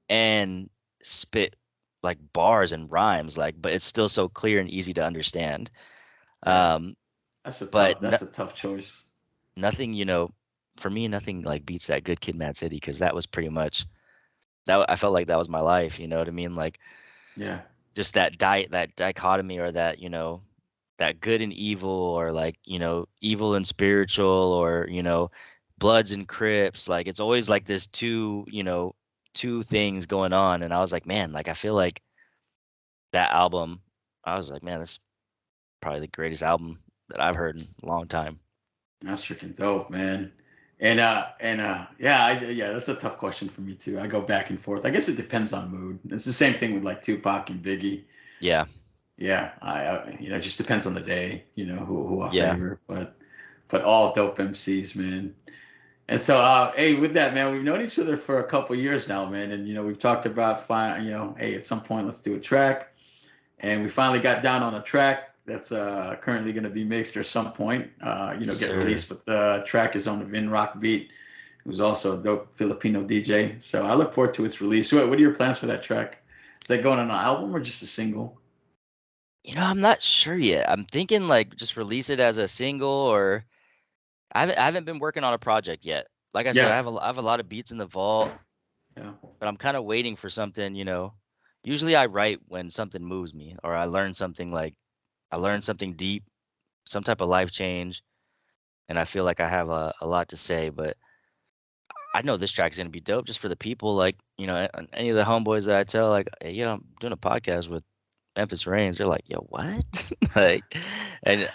and spit like bars and rhymes, like, but it's still so clear and easy to understand. Yeah, Um, that's a but tough. That's a tough choice. nothing, for me, nothing like beats that Good Kid, Mad City because that was pretty much that. I felt like that was my life. You know what I mean? Like Yeah, just that dichotomy, or that that good and evil, or like evil and spiritual, or Bloods and Crips. Like it's always like this two things going on, and I was like, man, like I feel like that album. I was like, man, that's probably the greatest album that I've heard in a long time. that's freaking dope, man. Yeah, that's a tough question for me too. I go back and forth. I guess it depends on mood. It's the same thing with like Tupac and Biggie. Yeah, Yeah, it just depends on the day, who I yeah, favor. But all dope MCs, man. And so, hey, with that, man, we've known each other for a couple years now, man, and we've talked about hey, at some point, let's do a track, and we finally got down on a track that's currently going to be mixed or some point, yes, get sir. released. But the track is on the Vin Rock beat, who's also a dope Filipino DJ. So I look forward to its release. What are your plans for that track? Is that going on an album or just a single? I'm not sure yet. I'm thinking like just release it as a single, or I haven't been working on a project yet. Like I said, Yeah, I have a lot of beats in the vault, yeah, but I'm kind of waiting for something. Usually I write when something moves me, or I learn something deep, some type of life change, and I feel like I have a lot to say. But I know this track's gonna be dope just for the people. Like, any of the homeboys that I tell, like, hey, yo, I'm doing a podcast with Memphis Reigns. They're like, yo, what? Like, and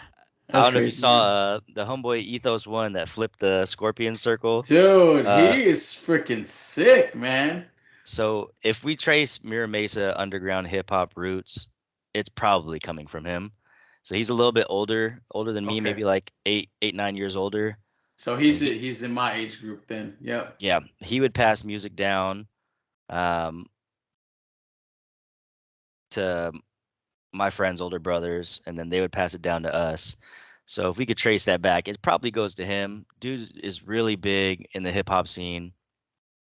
I that's don't know if you crazy, saw man. the homeboy Ethos one that flipped the scorpion circle. Dude, Uh, he is freaking sick, man. so if we trace Mira Mesa underground hip hop roots, it's probably coming from him. So he's a little bit older than me, Okay. maybe like 9 years older. So And he's in my age group then. Yep. yeah, he would pass music down um, to my friends' older brothers, and then they would pass it down to us. So if we could trace that back, it probably goes to him. Dude is really big in the hip hop scene.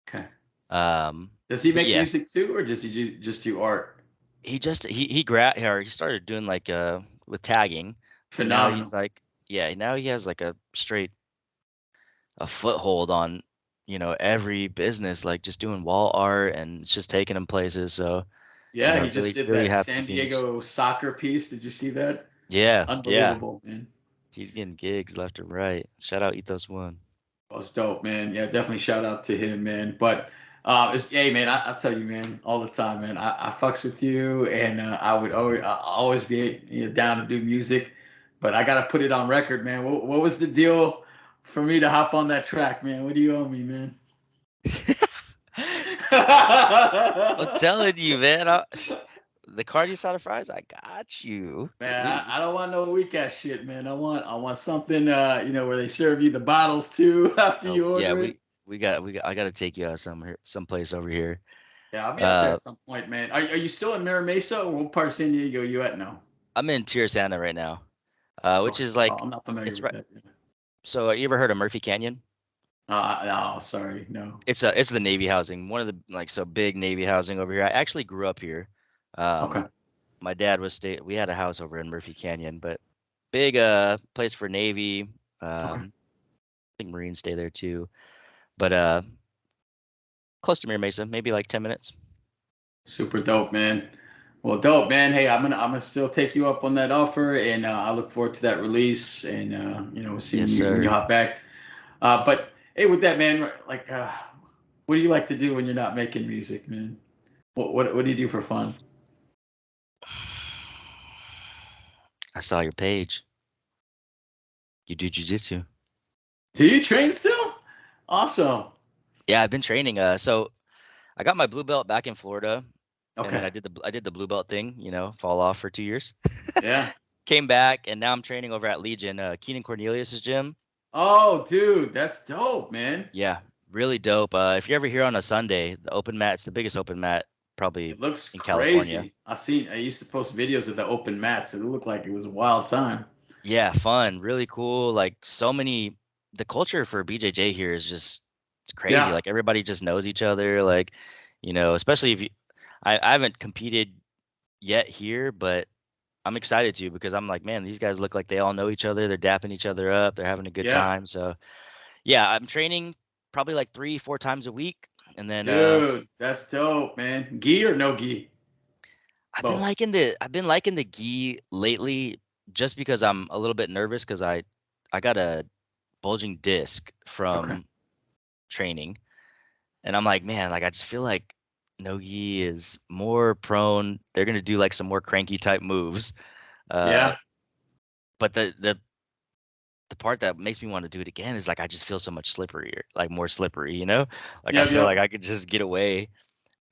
Okay. Um, Does he but make yeah, music too, or does he just do art? he started doing like with tagging, but now he's Phenomenal. like, yeah, now he has like a foothold on every business, like just doing wall art, and it's just taking him places. So Yeah, he just really did really that happy San being Diego soccer piece. Did you see that? yeah, yeah, Unbelievable, man. he's getting gigs left and right. Shout out Ethos One. That was dope, man. Yeah, definitely shout out to him, man. But hey, man, I tell you, man, all the time, man. I fucks with you, and I always be down to do music, but I gotta put it on record, man. What was the deal for me to hop on that track, man? What do you owe me, man? I'm telling you, man. The carne asada fries, I got you. Man, I don't want no weak ass shit, man. I want something where they serve you the bottles too after Oh you yeah, order it. we got. I got to take you out someplace over here. Yeah, I'll be out there Uh, at some point, man. Are you still in Mira Mesa, or what part of San Diego are you at now? I'm in Tierra right now, which Okay. is Oh, like I'm not familiar it's with right. that. So you ever heard of Murphy Canyon? No, sorry, no. It's the Navy housing, one of the like so big Navy housing over here. I actually grew up here. Okay, My dad was stay. We had a house over in Murphy Canyon, but big place for Navy. okay. I think Marines stay there too. But close to Mira Mesa, maybe like 10 minutes. Super dope, man. Well, dope, man. Hey, I'm gonna still take you up on that offer, and I look forward to that release, and we'll see Yes, when you sir. hop back. But hey, with that, man, like, what do you like to do when you're not making music, man? What do you do for fun? I saw your page. You do jujitsu. Do you train still? Awesome. Yeah, I've been training. So I got my blue belt back in Florida, and then Okay. I did the blue belt thing. Fall off for 2 years. Yeah. came back, and now I'm training over at Legion, Keenan Cornelius's gym. Oh, dude, that's dope, man. Yeah, really dope. If you're ever here on a Sunday, the open mat, it's the biggest open mat probably It looks in California. crazy. I used to post videos of the open mats. It looked like it was a wild time. Yeah, fun, really cool. Like so many, the culture for BJJ here is just it's crazy. Yeah, Like everybody just knows each other. Like, especially if you, I haven't competed yet here, but I'm excited to because I'm like, man, these guys look like they all know each other. They're dapping each other up. They're having a good yeah. time. So yeah, I'm training probably like 3, 4 times a week, and then Dude, that's dope, man. Gi or no gi? Both. I've been liking the gi lately just because I'm a little bit nervous because I got a bulging disc Okay. from training, and I'm like, man, like I just feel like no-gi is more prone. They're gonna do like some more cranky type moves. Uh, Yeah. but the part that makes me want to do it again is like I just feel so much slipperier, like more slippery, you know? Like I Yep, feel like yep. I could just get away.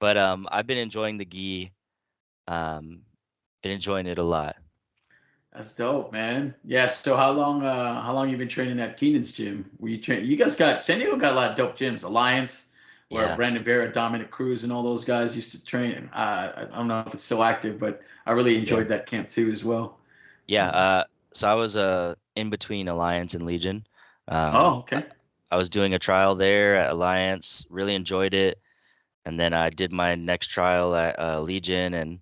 But I've been enjoying the gi. Um, been enjoying it a lot. That's dope, man. Yeah. So how long you been training at Keenan's gym? Were you train you guys got San Diego got a lot of dope gyms. Alliance, where Yeah. Brandon Vera, Dominic Cruz, and all those guys used to train. I don't know if it's still active, but I really Yeah. enjoyed that camp too as well. Yeah. Um, So I was in between Alliance and Legion. oh, I, okay. I was doing a trial there at Alliance, really enjoyed it. And then I did my next trial at Legion, and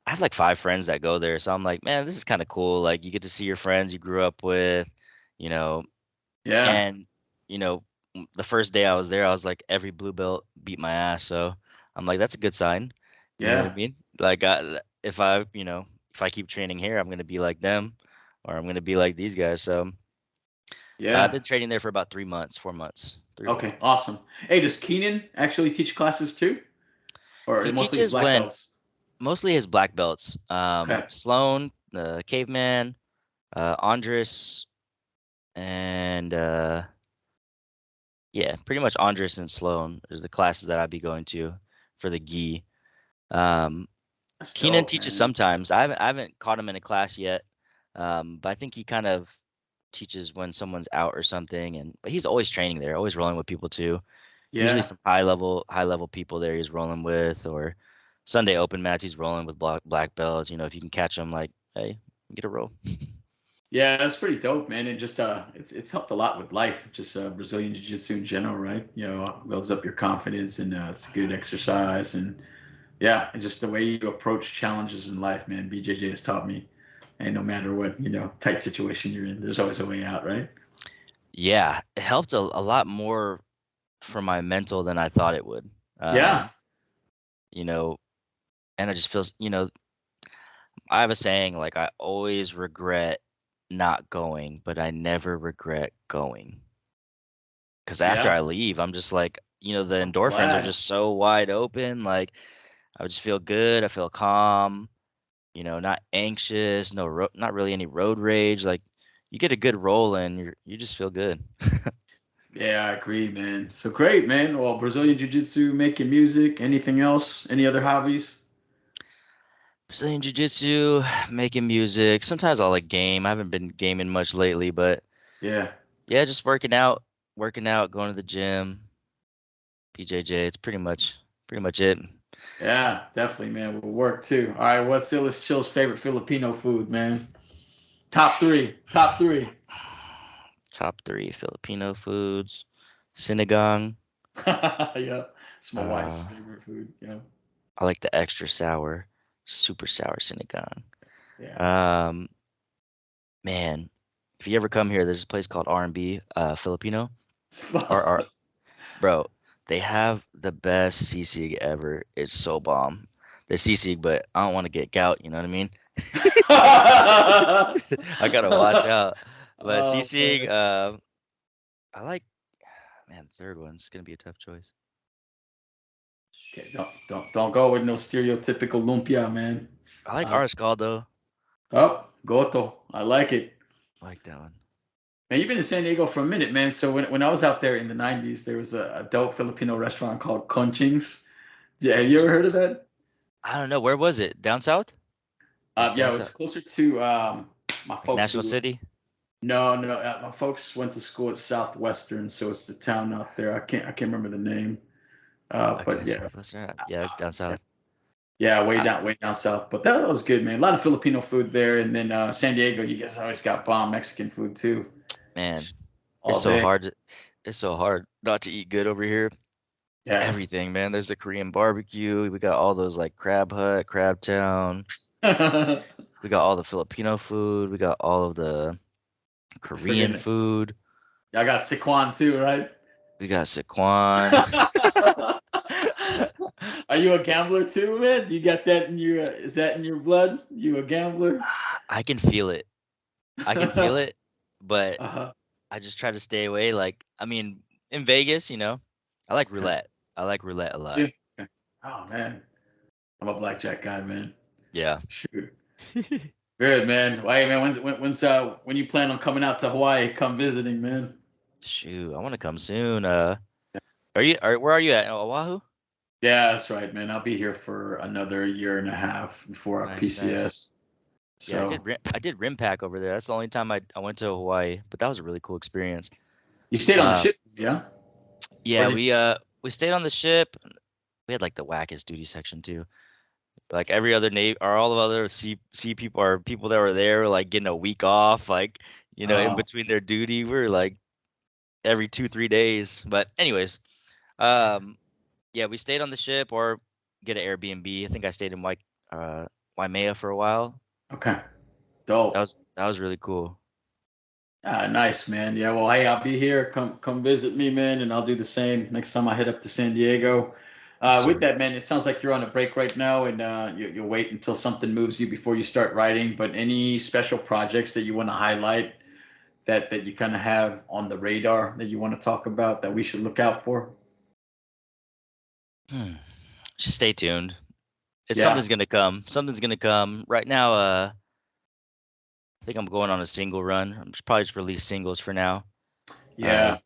I have like 5 friends that go there. So I'm like, man, this is kind of cool. Like you get to see your friends you grew up with, you know, Yeah. and you know, the first day I was there, I was like, every blue belt beat my ass. So I'm like, that's a good sign. You know what I Yeah. mean? Like, if I keep training here, I'm gonna be like them, or I'm gonna be like these guys. So I've Yeah. been training there for about 3 months, 4 months, 3 or 4 months. Okay. Awesome. Hey, does Keenan actually teach classes too, or He mostly his teaches black when belts? mostly his black belts. Okay. Sloan, Caveman, Andres, and yeah, pretty much Andres and Sloan is the classes that I'd be going to for the gi. Um, That's Keenan dope, teaches man. sometimes. I haven't caught him in a class yet, but I think he kind of teaches when someone's out or something. And but he's always training there, always rolling with people too. Usually Yeah. some high level people there he's rolling with, or Sunday open mats he's rolling with black belts. If you can catch him, like, hey, get a roll. Yeah, that's pretty dope, man. And just it's helped a lot with life, just Brazilian jiu-jitsu in general, right? Builds up your confidence, and it's a good exercise, and yeah, and just the way you approach challenges in life, man. BJJ has taught me, and no matter what tight situation you're in, there's always a way out, right? Yeah, it helped a lot more for my mental than I thought it would. Yeah, Um, you know, and I just feel, I have a saying like I always regret not going, but I never regret going. Because after yeah. I leave, I'm just like, the I'm endorphins are glad. just so wide open. Like I would just feel good. I feel calm. Not anxious. Not really any road rage. Like you get a good roll in, you just feel good. Yeah, I agree, man. So great, man. Well, Brazilian jiu-jitsu, making music, anything else? Any other hobbies? Brazilian jiu-jitsu, making music. Sometimes I'll like game. I haven't been gaming much lately, but Yeah. yeah, just working out, going to the gym, PJJ. It's pretty much it. Yeah, definitely, man. Will work too. All right, what's Illest Chill's favorite Filipino food, man? Top three. Top three. Top 3 Filipino foods. Sinigang. Yeah, it's my wife's Uh, favorite food. Yeah, I like the extra sour, super sour sinigang. yeah. Um, man, if you ever come here, there's a place called R&B Filipino. Or bro, they have the best sisig ever. It's so bomb. The sisig, but I don't want to get gout. You know what I mean? I gotta watch out. But Oh sisig, man. I like. Man, the third one's gonna be a tough choice. Okay, don't go with no stereotypical lumpia, man. I like Uh, ours called though. oh, goto. I like it. I like that one. Man, you've been in San Diego for a minute, man. So when I was out there in the '90s, there was a dope Filipino restaurant called Conchings. Yeah, have you ever heard of Conchings. that? I don't know. Where was it? Down south? Like Yeah, down it was south, closer to my like folks National who. City. No, my folks went to school at Southwestern, so it's the town out there. I can't remember the name. Okay, But yeah, Southwestern. Yeah, it's down south. yeah, I, way down south. But that was good, man. A lot of Filipino food there, and then San Diego, you guys always got bomb Mexican food too, man, it's all so day. hard. It's so hard not to eat good over here. Yeah. Everything, man. There's the Korean barbecue. We got all those like Crab Hut, Crab Town. I We got all the Filipino food. We got all of the Korean forget it. food. I got Siquan too, right? We got Sichuan. Are you a gambler too, man? Do you got that in your? Is that in your blood? You a gambler? I can feel it. I can feel it, but Uh-huh. I just try to stay away. Like, I mean, in Vegas, I like Okay. roulette. I like roulette a lot. Yeah. Okay. Oh man, I'm a blackjack guy, man. Yeah. Shoot. Good man. Well, hey man, when you plan on coming out to Hawaii? Come visiting, man. Shoot, I want to come soon. Where are you at? Oahu? Yeah, that's right, man. I'll be here for another year and a half before our Nice, nice. PCS. Yeah, So I did Rim over there. That's the only time I went to Hawaii, but that was a really cool experience. you stayed on the Um, ship, yeah? Or yeah, did we stayed on the ship. We had like the wackest duty section too. Like every other navy or all the other sea people or people that were there were like getting a week off, like in uh, between their duty. We were like every 2 3 days. But anyways, um, yeah, we stayed on the ship or get an Airbnb. I think I stayed in Waimea for a while. okay. Dope. That was really cool. Nice, man. Yeah, well, hey, I'll be here. Come visit me, man, and I'll do the same next time I head up to San Diego. Yes, With sir. that, man, it sounds like you're on a break right now, and you'll wait until something moves you before you start writing. But any special projects that you want to highlight that you kind of have on the radar that you want to talk about that we should look out for? Hmm. Just stay tuned. It's Yeah, something's gonna come. Something's gonna come. Right now, I think I'm going on a single run. I'm probably just release singles for now. Uh, yeah,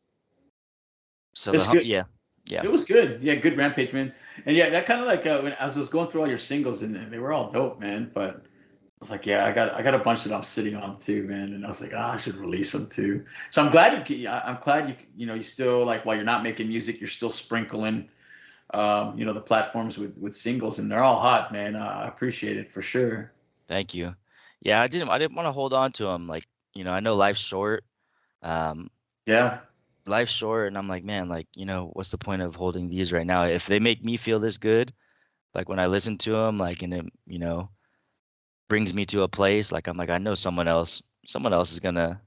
so it's good. yeah, yeah. It was good. Yeah, good Rampage, man. And yeah, that kind of like when as I was going through all your singles, and they were all dope, man. But I was like, yeah, I got a bunch that I'm sitting on too, man. And I was like, I should release them too. So I'm glad you still like while you're not making music, you're still sprinkling, the platforms with singles, and they're all hot, man. I appreciate it for sure. Thank you. Yeah, I didn't want to hold on to them. Like, I know life's short. Um, Yeah, life's short, and I'm like, man, like, what's the point of holding these right now? If they make me feel this good, like when I listen to them, like, and it, brings me to a place, like, I'm like, I know someone else is gonna,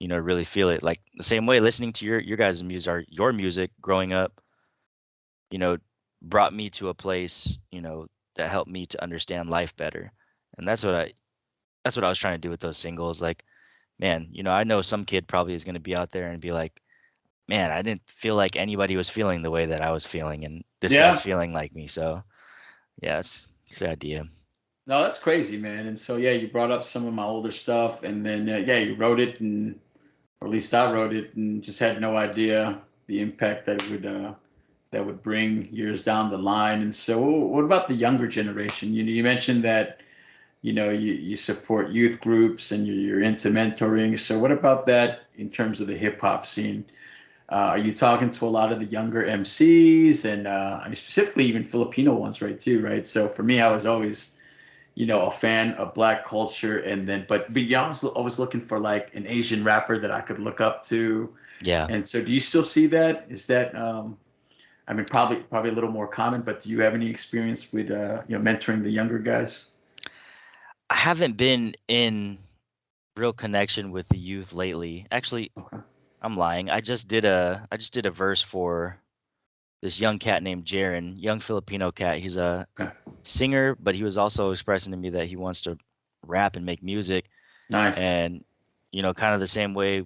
really feel it. Like the same way listening to your guys' music or your music growing up, you know, brought me to a place, that helped me to understand life better. And that's what I was trying to do with those singles. Like, man, I know some kid probably is gonna be out there and be like, man, I didn't feel like anybody was feeling the way that I was feeling, and this guy's yeah. feeling like me. So yeah, it's the idea. No, that's crazy, man. And so yeah, you brought up some of my older stuff, and then yeah, you wrote it, and or at least I wrote it, and just had no idea the impact that would bring years down the line. And so, what about the younger generation? You mentioned that you support youth groups and you're into mentoring. So, what about that in terms of the hip hop scene? Are you talking to a lot of the younger MCs and I mean specifically even Filipino ones, right? Too, right? So for me, I was always a fan of black culture, and then but yeah, I was always looking for like an Asian rapper that I could look up to. Yeah, And so, do you still see that? Is that I mean, probably a little more common, but do you have any experience with mentoring the younger guys? I haven't been in real connection with the youth lately. Actually, Okay. I'm lying. I just did a verse for this young cat named Jaren, young Filipino cat. He's a Okay. singer, but he was also expressing to me that he wants to rap and make music. Nice. And kind of the same way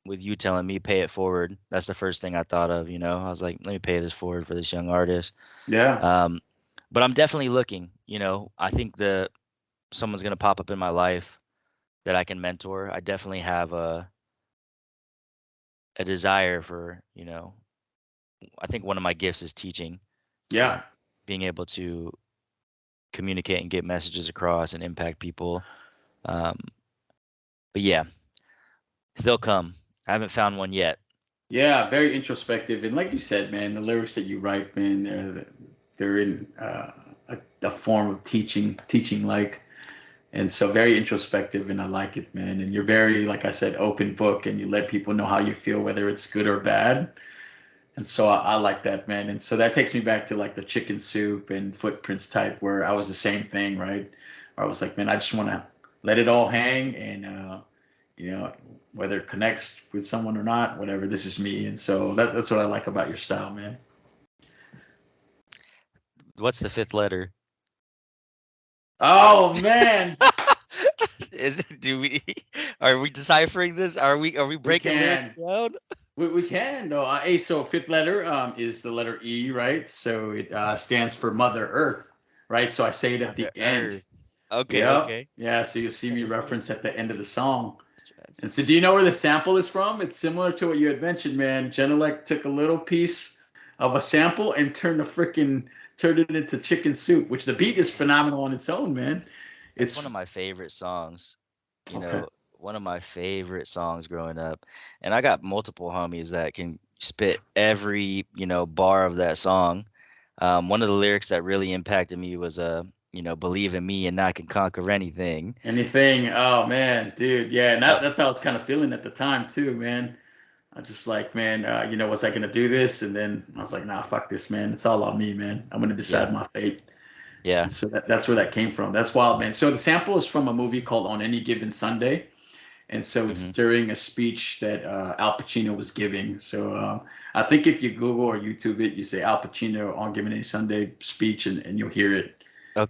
with you telling me pay it forward. That's the first thing I thought of. I was like, let me pay this forward for this young artist. Yeah. Um, but I'm definitely looking. I think the someone's gonna pop up in my life that I can mentor. I definitely have a desire for. I think one of my gifts is teaching. Yeah. Being able to communicate and get messages across and impact people. Um, but yeah, they'll come. I haven't found one yet. Yeah, very introspective, and like you said, man, the lyrics that you write, man, they're in a form of teaching like, and so very introspective, and I like it, man. And you're very, like I said, open book, and you let people know how you feel, whether it's good or bad. And so I like that, man. And so that takes me back to like the chicken soup and footprints type, where I was the same thing, right? Where I was like, man, I just want to let it all hang, and you know, whether it connects with someone or not, whatever. This is me, and so that's what I like about your style, man. What's the fifth letter? Oh man, Is it? Do we? Are we deciphering this? Are we we breaking lyrics can. down? We can though. Hey, so fifth letter is the letter E, right? So it stands for Mother Earth, right? So I say it at the Mother end. Earth. Okay, Yep. okay. Yeah. So you'll see me reference at the end of the song. And Stress. so, do you know where the sample is from? It's similar to what you had mentioned, man. Genelec took a little piece of a sample and turned it into chicken soup, which the beat is phenomenal on its own, man. That's one It's of my favorite songs. You okay. know, one of my favorite songs growing up. And I got multiple homies that can spit every, bar of that song. One of the lyrics that really impacted me was believe in me and I can conquer anything. Anything? Oh man, dude, yeah, and Yep. that's how I was kind of feeling at the time too, man. I just like, man, was I gonna do this? And then I was like, nah, fuck this, man. It's all on me, man. I'm gonna Yeah. decide my fate. Yeah. And so that's where that came from. That's wild, man. So the sample is from a movie called On Any Given Sunday. And so it's Hmm. during a speech that Al Pacino was giving. So I think if you Google or YouTube it, you say Al Pacino on Giving a Sunday speech, and you'll hear it,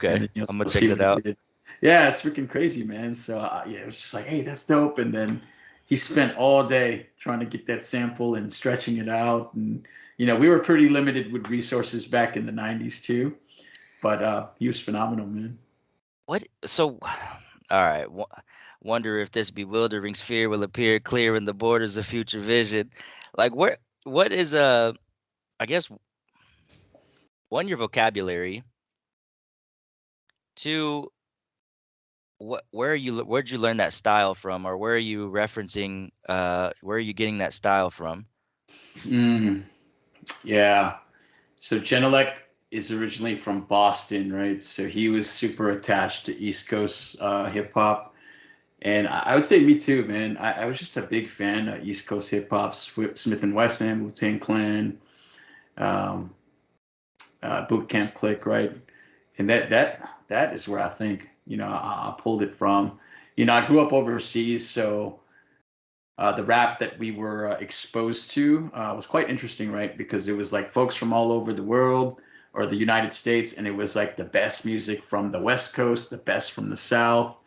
and Okay. then you'll, I'm gonna you'll check see that what he out. did. Yeah, it's freaking crazy, man. So yeah, it was just like, hey, that's dope. And then he spent all day trying to get that sample and stretching it out. And we were pretty limited with resources back in the '90s too. But he was phenomenal, man. What? So, all right. Wonder if this bewildering sphere will appear clear in the borders of future vision. Like, what is I guess one, your vocabulary. Two, where'd you learn that style from, or where are you referencing? Where are you getting that style from? Mm, yeah. So Genelec is originally from Boston, right? So he was super attached to East Coast hip hop, and I would say me too, man. I was just a big fan of East Coast hip hop, Smith and Wesson, Wu-Tang Clan, um, Boot Camp Click, right? And that is where I think I pulled it from. I grew up overseas, so the rap that we were exposed to was quite interesting, right? Because it was like folks from all over the world or the United States, and it was like the best music from the West Coast, the best from the South,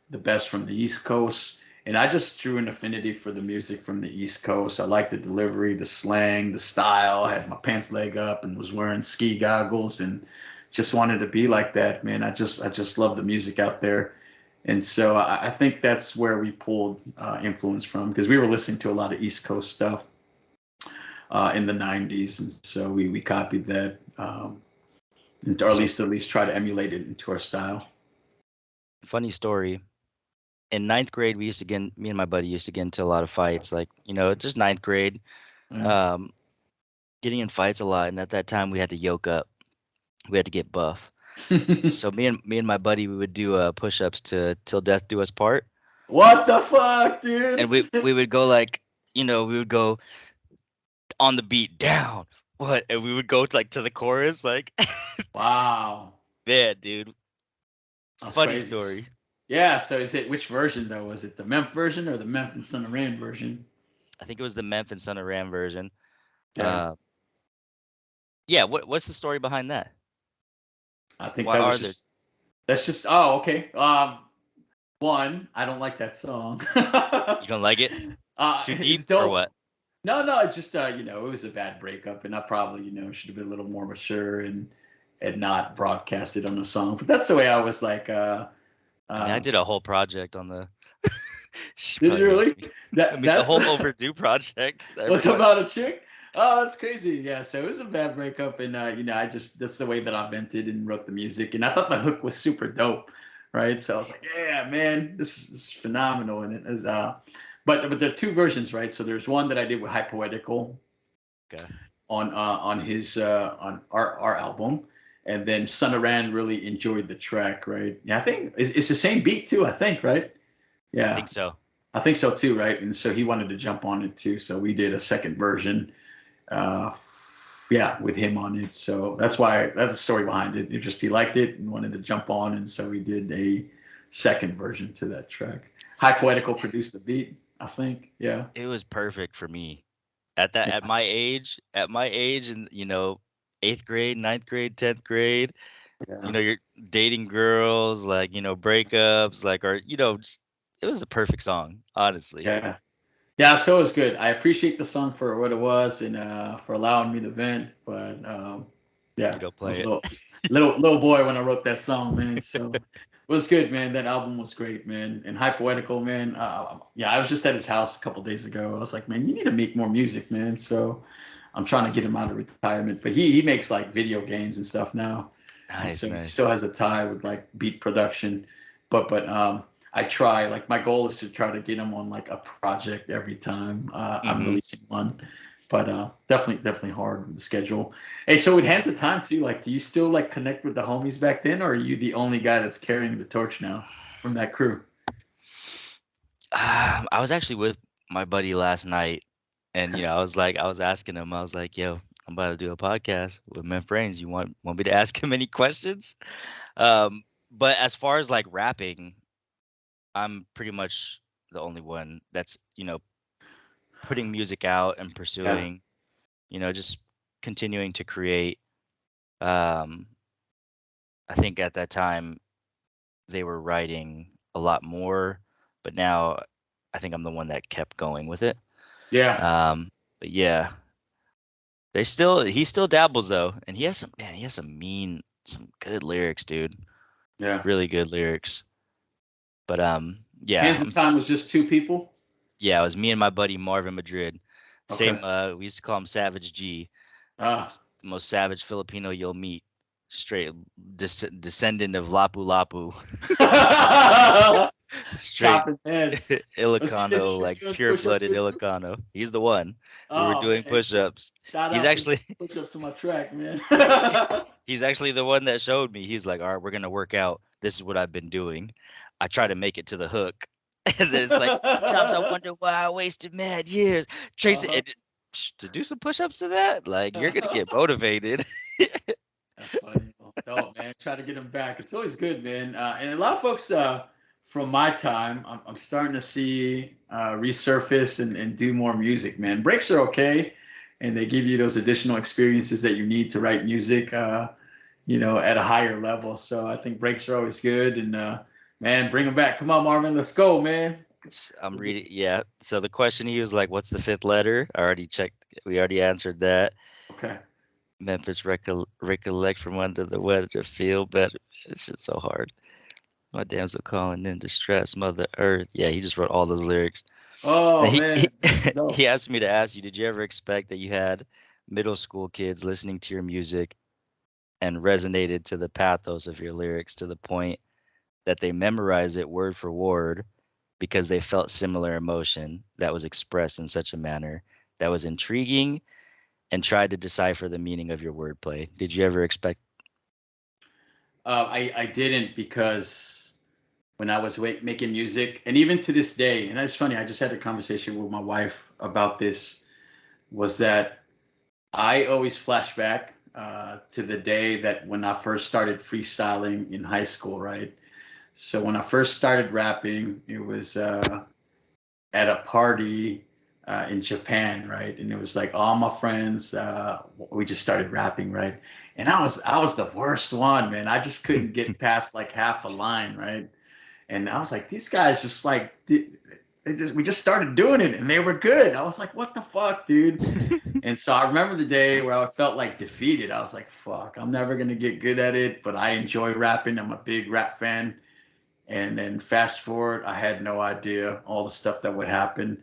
the best from the East Coast. And I just drew an affinity for the music from the East Coast. I liked the delivery, the slang, the style. I had my pants leg up and was wearing ski goggles and just wanted to be like that, man. I just love the music out there. And so I think that's where we pulled influence from because we were listening to a lot of East Coast stuff in the '90s, and so we copied that, or So at least try to emulate it into our style. funny story. In ninth grade, me and my buddy used to get into a lot of fights. Like, just ninth grade, Yeah. um, getting in fights a lot. And at that time, we had to yoke up. We had to get buff. So me and my buddy, we would do push-ups to till death do us part. What the fuck, And dude? we would go like, we would go on the beat down. What? And we would go like to the chorus, like, Wow, man, dude. that's Funny crazy. story. Yeah. So is it which version though? Was it the Memphis version or the Memphis and Son of Rand version? I think it was the Memphis and Son of Ram version. Okay. Uh, yeah. What's the story behind that? I think Why that was are there? just that's just oh okay. One, I don't like that song. You don't like it? It's too deep, It's or dope. what? No, it just it was a bad breakup, and I probably should have been a little more mature and not broadcast it on the song. But that's the way I was like. I mean, I Uh, did a whole project on the. She did probably you hates really? me. I That mean, the that's whole overdue project. was Everyone. about a chick. Oh, that's crazy. Yeah, so it was a bad breakup, and I just that's the way that I vented and wrote the music, and I thought the hook was super dope, right? So I was like, yeah, man, this is phenomenal, and it is. But there are two versions, right? So there's one that I did with High Poetical Okay. on his on our album, and then Son of Rand really enjoyed the track, right? Yeah, I think it's the same beat too. I think, right? I Yeah, think so. I think so too, right? And so he wanted to jump on it too, so we did a second version uh, yeah, with him on it. So that's the story behind it. It just he liked it and wanted to jump on, and so we did a second version to that track. High Poetical produced the beat, I think. Yeah, It was perfect for me. At my age and eighth grade, ninth grade, 10th grade, yeah, you're dating girls, like, breakups, like, or, just, it was a perfect song, honestly. yeah, yeah. So it was good. I appreciate the song for what it was and for allowing me to vent. But You yeah, don't I was play a it. little boy when I wrote that song, man. So it was good, man. That album was great, man. And High Poetical, man. Yeah, I was just at his house a couple days ago. I was like, man, you need to make more music, man. So I'm trying to get him out of retirement, but he makes like video games and stuff now, and Nice, so he nice. still has a tie with like beat production. But I try like my goal is to try to get him on like a project every time I'm Hmm. releasing one. But definitely hard with the schedule. Hey, so with Hands of Time too, like, do you still like connect with the homies back then, or are you the only guy that's carrying the torch now from that crew? I was actually with my buddy last night, and Okay. I was asking him, I was like, "Yo, I'm about to do a podcast with my friends. You want me to ask him any questions?" But as far as like rapping, I'm pretty much the only one that's putting music out and Yeah. pursuing, just continuing to create. Um, I think at that time they were writing a lot more, but now I think I'm the one that kept going with it. Yeah. Um, but yeah, he still dabbles though, and he has some good lyrics, dude. Yeah. Really good lyrics. But yeah, Hands of Time was just two people. yeah, it was me and my buddy Marvin Madrid. Okay. Same, we used to call him Savage G. Ah. The most savage Filipino you'll meet. Straight descendant of Lapu Lapu. Straight Chopping heads. Let's see, Ilocano, did like you do push-ups pure-blooded with you? Ilocano. He's the one. We were Oh doing man, push-ups. shout He's out for actually push-ups to my track, man. he's actually the one that showed me. He's like, "All right, we're gonna work out. This is what I've been doing." I try to make it to the hook, and then it's like, "Sometimes I wonder why I wasted mad years Tracy Uh-huh. to do some push-ups to that. Like, you're gonna get motivated." That's funny. Well, dope, man. Try to get them back. It's always good, man. And a lot of folks from my time, I'm starting to see resurface and do more music, man. Breaks are okay, and they give you those additional experiences that you need to write music, at a higher level. So I think breaks are always good. And man, bring them back. Come on, Marvin. Let's go, man. I'm reading. Yeah. So the question he was like, "What's the fifth letter?" I already checked. We already answered that. Okay. Memphis recollect from under the weather to feel better. It's just so hard. My damsel calling in distress, Mother Earth. Yeah, he just wrote all those lyrics. And Oh he man, he, no. he asked me to ask you, did you ever expect that you had middle school kids listening to your music and resonated to the pathos of your lyrics to the point that they memorize it word for word because they felt similar emotion that was expressed in such a manner that was intriguing and tried to decipher the meaning of your wordplay? Did you ever expect? I didn't because when I was making music, and even to this day, and it's funny. I just had a conversation with my wife about this. Was that I always flash back to the day that when I first started freestyling in high school, right? So when I first started rapping, it was at a party in Japan, right? And it was like all my friends, we just started rapping, right? And I was the worst one, man. I just couldn't get past like half a line, right? And I was like, these guys just like we just started doing it and they were good. I was like, what the fuck, dude? And so I remember the day where I felt like defeated. I was like, fuck, I'm never gonna get good at it, but I enjoy rapping. I'm a big rap fan. And then fast forward, I had no idea all the stuff that would happen.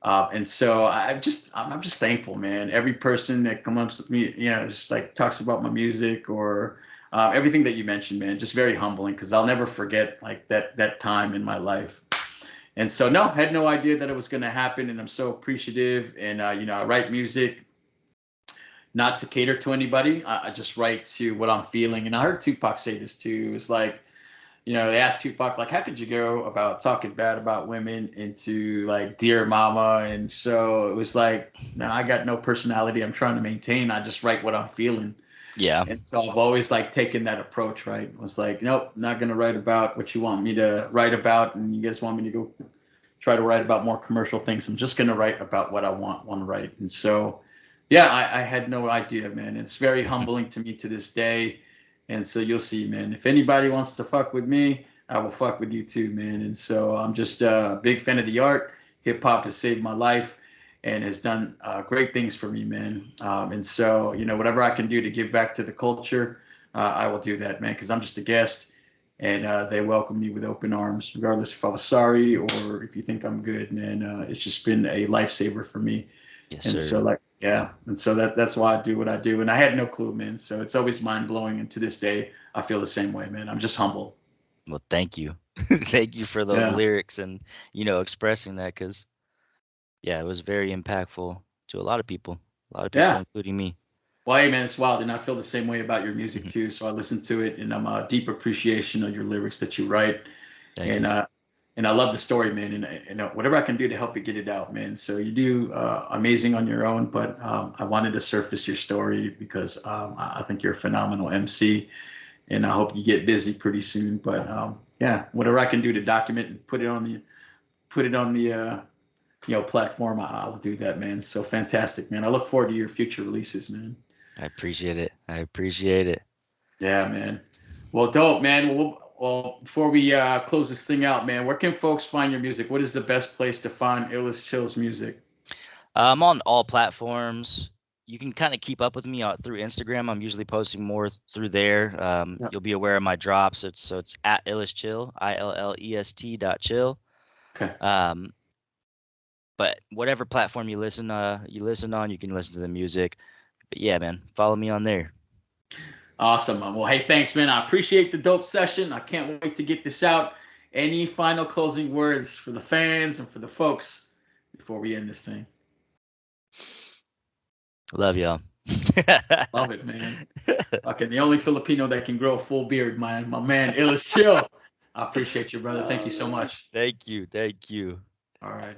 And so I'm just thankful, man. Every person that comes up to me, just like talks about my music or everything that you mentioned, man, just very humbling because I'll never forget like that time in my life. And so no, had no idea that it was going to happen, and I'm so appreciative. And I write music not to cater to anybody. I just write to what I'm feeling. And I heard Tupac say this too. It's like, they asked Tupac, like, how could you go about talking bad about women into like Dear Mama? And so it was like, no, I got no personality I'm trying to maintain. I just write what I'm feeling. Yeah. And so I've always like taken that approach, right? It was like, nope, not going to write about what you want me to write about. And you guys want me to go try to write about more commercial things. I'm just going to write about what I want to write. And so, yeah, I had no idea, man. It's very humbling to me to this day. And so you'll see, man. If anybody wants to fuck with me, I will fuck with you too, man. And so I'm just a big fan of the art. Hip hop has saved my life and has done great things for me, man. And so, whatever I can do to give back to the culture, I will do that, man, because I'm just a guest and they welcomed me with open arms, regardless if I was sorry or if you think I'm good, man. It's just been a lifesaver for me, Yes, and sir. so like yeah, and so that's why I do what I do, and I had no clue, man. So it's always mind blowing, and to this day, I feel the same way, man. I'm just humble. Well, thank you. Thank you for those Yeah, lyrics and, expressing that because, yeah, it was very impactful to a lot of people, yeah. including me. Well, hey, man, it's wild, and I feel the same way about your music Mhm. too. So I listen to it, and I'm a deep appreciation of your lyrics that you write, Thank and you. and I love the story, man. And whatever I can do to help you get it out, man. So you do amazing on your own, but I wanted to surface your story because I think you're a phenomenal MC, and I hope you get busy pretty soon. But yeah, whatever I can do to document and put it on the platform, I will do that, man. So fantastic, man. I look forward to your future releases, man. I appreciate it. I appreciate it. Yeah, man. Well, dope, man. Well, before we close this thing out, man, where can folks find your music? What is the best place to find Illest Chill's music? I'm on all platforms. You can kind of keep up with me through Instagram. I'm usually posting more through there. Yeah. You'll be aware of my drops. It's at Illest Chill, ILLEST.chill. Okay. Um, but whatever platform you listen on, you can listen to the music. But yeah, man, follow me on there. Awesome. Well, hey, thanks, man. I appreciate the dope session. I can't wait to get this out. Any final closing words for the fans and for the folks before we end this thing? Love y'all. Love it, man. Okay, the only Filipino that can grow a full beard, man. My man, Illis Chill. I appreciate you, brother. Thank you Oh so man. much. Thank you. Thank you. All right.